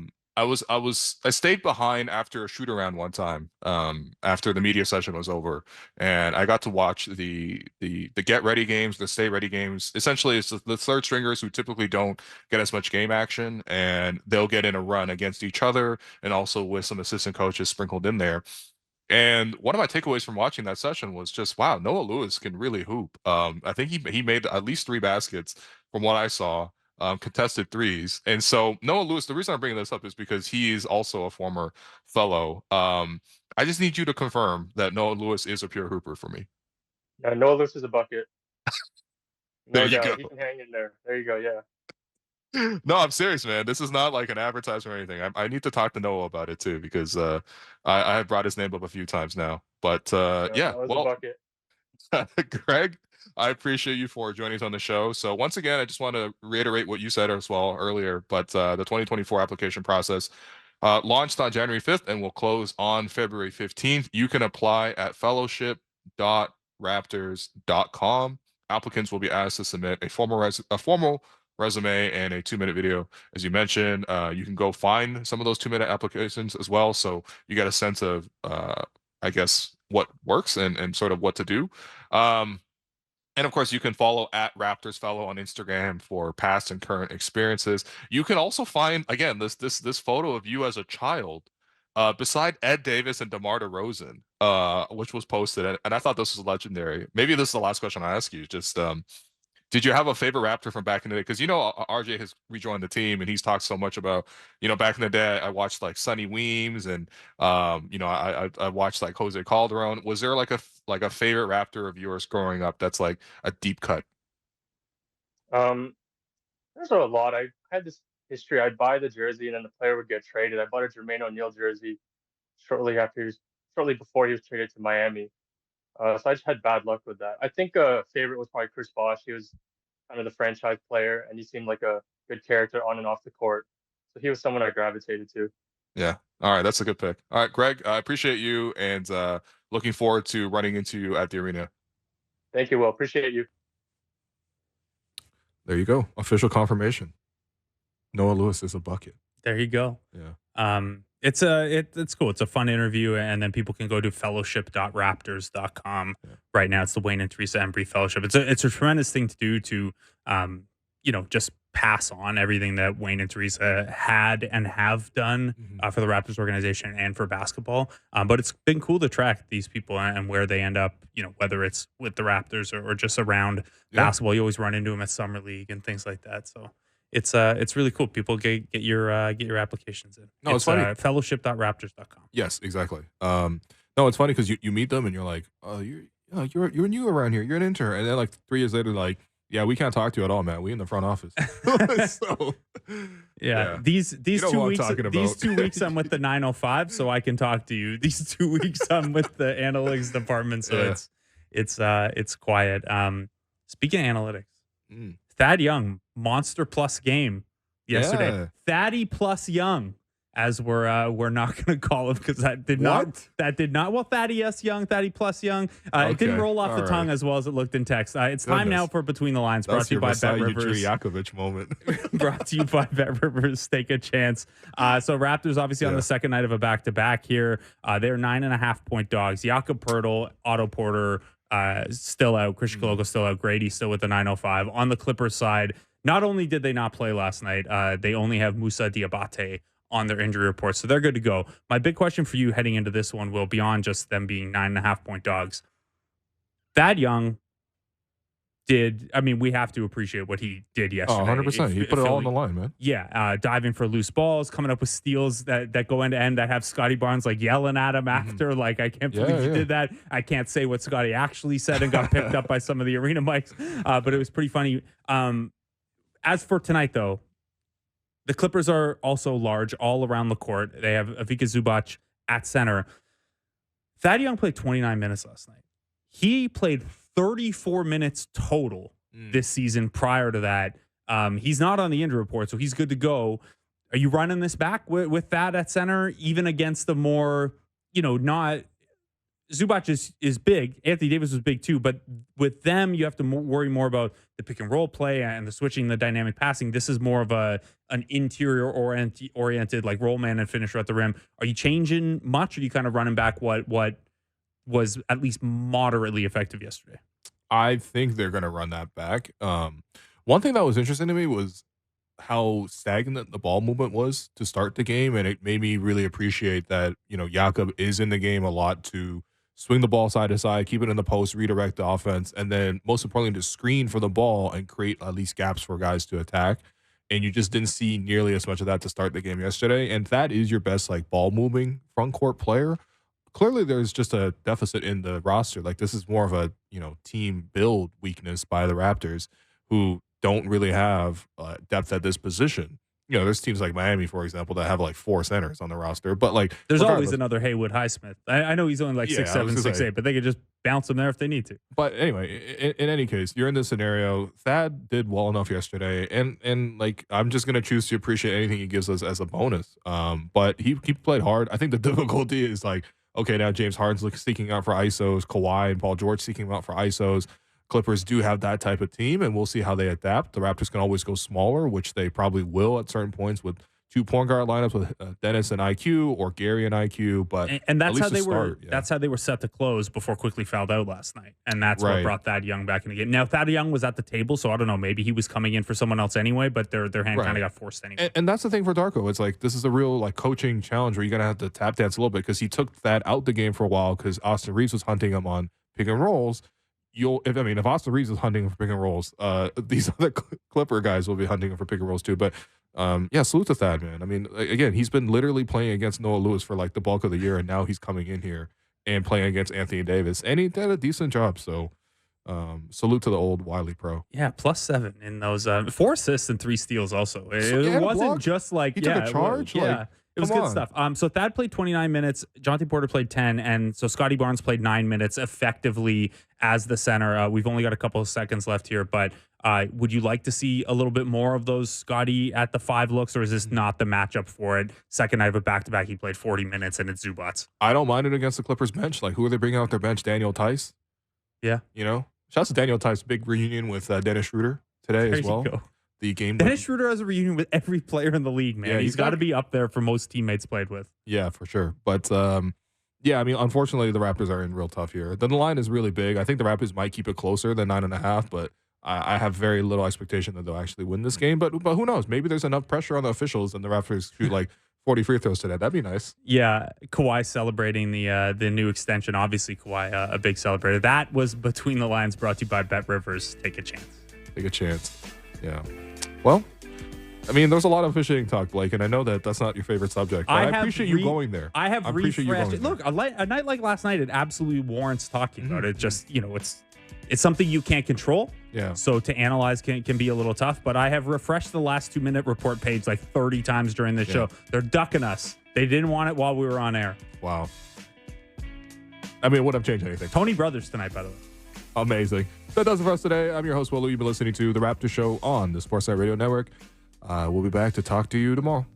stayed behind after a shoot around one time, after the media session was over, and I got to watch the get ready games, the stay ready games. Essentially, it's the third stringers who typically don't get as much game action, and they'll get in a run against each other, and also with some assistant coaches sprinkled in there. And one of my takeaways from watching that session was just, wow, Noah Lewis can really hoop. I think he made at least 3 baskets from what I saw, contested threes. And so Noah Lewis, the reason I'm bringing this up is because he is also a former fellow. I just need you to confirm that Noah Lewis is a pure hooper for me. Yeah, Noah Lewis is a bucket. There No you doubt. go. He can hang in there. There you go. Yeah. No, I'm serious, man. This is not like an advertisement or anything. I need to talk to Noah about it too, because I have brought his name up a few times now. But yeah, Noah's a well, bucket. Greg, I appreciate you for joining us on the show. So once again, I just want to reiterate what you said as well earlier, but the 2024 application process launched on January 5th and will close on February 15th. You can apply at fellowship.raptors.com. Applicants will be asked to submit a formal resume and a 2-minute video. As you mentioned, you can go find some of those 2-minute applications as well, so you get a sense of I guess what works and sort of what to do. And of course, you can follow at Raptors Fellow on Instagram for past and current experiences. You can also find, again, this photo of you as a child beside Ed Davis and DeMar DeRozan, which was posted, and I thought this was legendary. Maybe this is the last question I ask you. Just did you have a favorite Raptor from back in the day? Because RJ has rejoined the team, and he's talked so much about, back in the day, I watched like Sonny Weems, and I watched like Jose Calderon. Was there like a favorite Raptor of yours growing up that's like a deep cut? There's a lot. I had this history. I'd buy the jersey, and then the player would get traded. I bought a Jermaine O'Neal jersey shortly before he was traded to Miami. So I just had bad luck with that. I think a favorite was probably Chris Bosh. He was kind of the franchise player, and he seemed like a good character on and off the court. So he was someone I gravitated to. Yeah. All right. That's a good pick. All right, Greg, I appreciate you, and looking forward to running into you at the arena. Thank you, Will. Appreciate you. There you go. Official confirmation. Noah Lewis is a bucket. There you go. Yeah. It's cool. It's a fun interview, and then people can go to fellowship.raptors.com. Right now, it's the Wayne and Theresa Embry Fellowship. It's a tremendous thing to do to, just pass on everything that Wayne and Theresa had and have done for the Raptors organization and for basketball. But it's been cool to track these people and where they end up, whether it's with the Raptors or just around basketball. You always run into them at Summer League and things like that. So it's really cool. People get your applications in. No, it's funny. Fellowship.raptors.com. Yes, exactly. No, it's funny because you meet them and you're like, oh, you're new around here. You're an intern, and then like 3 years later, like, yeah, we can't talk to you at all, man. We in the front office. So, yeah. These 2 weeks, these 2 weeks I'm with the 905, so I can talk to you. These 2 weeks I'm with the analytics department, so it's quiet. Speaking of analytics, Thad Young, monster plus game yesterday. Yeah. Thaddy plus Young, as we're not going to call him, because that did not. Well, Thaddeus Young, Thaddy plus Young. It didn't roll off the tongue as well as it looked in text. It's time now for Between the Lines, brought to you by Bet Rivers. Yakovich moment. Brought to you by Bet Rivers. Take a chance. So Raptors obviously on the second night of a back-to-back here. They're 9.5-point dogs. Jakob Poeltl, Otto Porter still out. Christian Koloko still out. Grady still with the 905. On the Clippers side, not only did they not play last night, they only have Moussa Diabate on their injury report, so they're good to go. My big question for you heading into this one, Will, beyond just them being 9.5-point dogs, Thad Young we have to appreciate what he did yesterday. 100%. He put it all on the line, man. Yeah, diving for loose balls, coming up with steals that go end to end, that have Scotty Barnes like yelling at him after, like, I can't believe you did that. I can't say what Scotty actually said and got picked up by some of the arena mics, but it was pretty funny. As for tonight, though, The Clippers are also large all around the court. They have Ivica Zubac at center. Thad Young played 29 minutes last night. He played 34 minutes total this season prior to that. He's not on the injury report, so he's good to go. Are you running this back with that at center, even against the more, not Zubac is big. Anthony Davis was big too, but with them, you have to worry more about the pick and roll play and the switching, the dynamic passing. This is more of an interior oriented like roll man and finisher at the rim. Are you changing much, or are you kind of running back what was at least moderately effective yesterday? I think they're going to run that back. One thing that was interesting to me was how stagnant the ball movement was to start the game, and it made me really appreciate that, Jakob is in the game a lot to swing the ball side to side, keep it in the post, redirect the offense, and then most importantly to screen for the ball and create at least gaps for guys to attack. And you just didn't see nearly as much of that to start the game yesterday. And that is your best like ball moving front court player. Clearly there's just a deficit in the roster. Like this is more of a, team build weakness by the Raptors, who don't really have depth at this position. There's teams like Miami, for example, that have like 4 centers on the roster. But like, there's always another Haywood Highsmith. I know he's only like 6'7", 6'8", but they could just bounce him there if they need to. But anyway, in any case, you're in this scenario. Thad did well enough yesterday, and like I'm just gonna choose to appreciate anything he gives us as a bonus. But he played hard. I think the difficulty is like, okay, now James Harden's seeking out for ISOs, Kawhi and Paul George seeking out for ISOs. Clippers do have that type of team, and we'll see how they adapt. The Raptors can always go smaller, which they probably will at certain points with 2 point guard lineups with Dennis and IQ or Gary and IQ. But and that's how they were. Yeah. That's how they were set to close before quickly fouled out last night, and that's what brought Thad Young back in the game. Now Thad Young was at the table, so I don't know. Maybe he was coming in for someone else anyway, but their hand kind of got forced anyway. And that's the thing for Darko. It's like this is a real like coaching challenge where you're gonna have to tap dance a little bit, because he took Thad out the game for a while because Austin Reeves was hunting him on pick and rolls. If Austin Reeves is hunting for pick and rolls, these other Clipper guys will be hunting for pick and rolls too. But salute to Thad, man. I mean, again, he's been literally playing against Noah Lewis for like the bulk of the year, and now he's coming in here and playing against Anthony Davis, and he did a decent job. So, salute to the old Wiley pro. Yeah, +7 in those 4 assists and 3 steals. Also, it wasn't just like he took a charge. It was good stuff. So Thad played 29 minutes. Jonte Porter played 10. And so Scotty Barnes played 9 minutes effectively as the center. We've only got a couple of seconds left here, but would you like to see a little bit more of those Scotty at the 5 looks, or is this not the matchup for it? Second night of a back-to-back, he played 40 minutes, and it's Zubac. I don't mind it against the Clippers bench. Like, who are they bringing out their bench? Daniel Tice? Yeah. Shouts to Daniel Tice. Big reunion with Dennis Schroeder today as well. The game. Dennis Schroeder has a reunion with every player in the league, man. Yeah, he's got to be up there for most teammates played with. Yeah, for sure. But unfortunately, the Raptors are in real tough here. Then the line is really big. I think the Raptors might keep it closer than 9.5, but I have very little expectation that they'll actually win this game. But who knows? Maybe there's enough pressure on the officials and the Raptors shoot like 40 free throws today. That'd be nice. Yeah, Kawhi celebrating the new extension. Obviously, Kawhi a big celebrator. That was Between the Lines, brought to you by Bet Rivers. Take a chance. Take a chance. Yeah. Well, I mean, there's a lot of officiating talk, Blake, and I know that that's not your favorite subject, but I appreciate you going there. I have refreshed. Look, a night like last night, it absolutely warrants talking about it. Just, it's something you can't control. Yeah. So to analyze can be a little tough, but I have refreshed the last 2-minute report page like 30 times during this show. They're ducking us. They didn't want it while we were on air. Wow. I mean, it wouldn't have changed anything. Tony Brothers tonight, by the way. Amazing. That does it for us today. I'm your host, Will Lou. You've been listening to The Raptor Show on the Sportsnet Radio Network. We'll be back to talk to you tomorrow.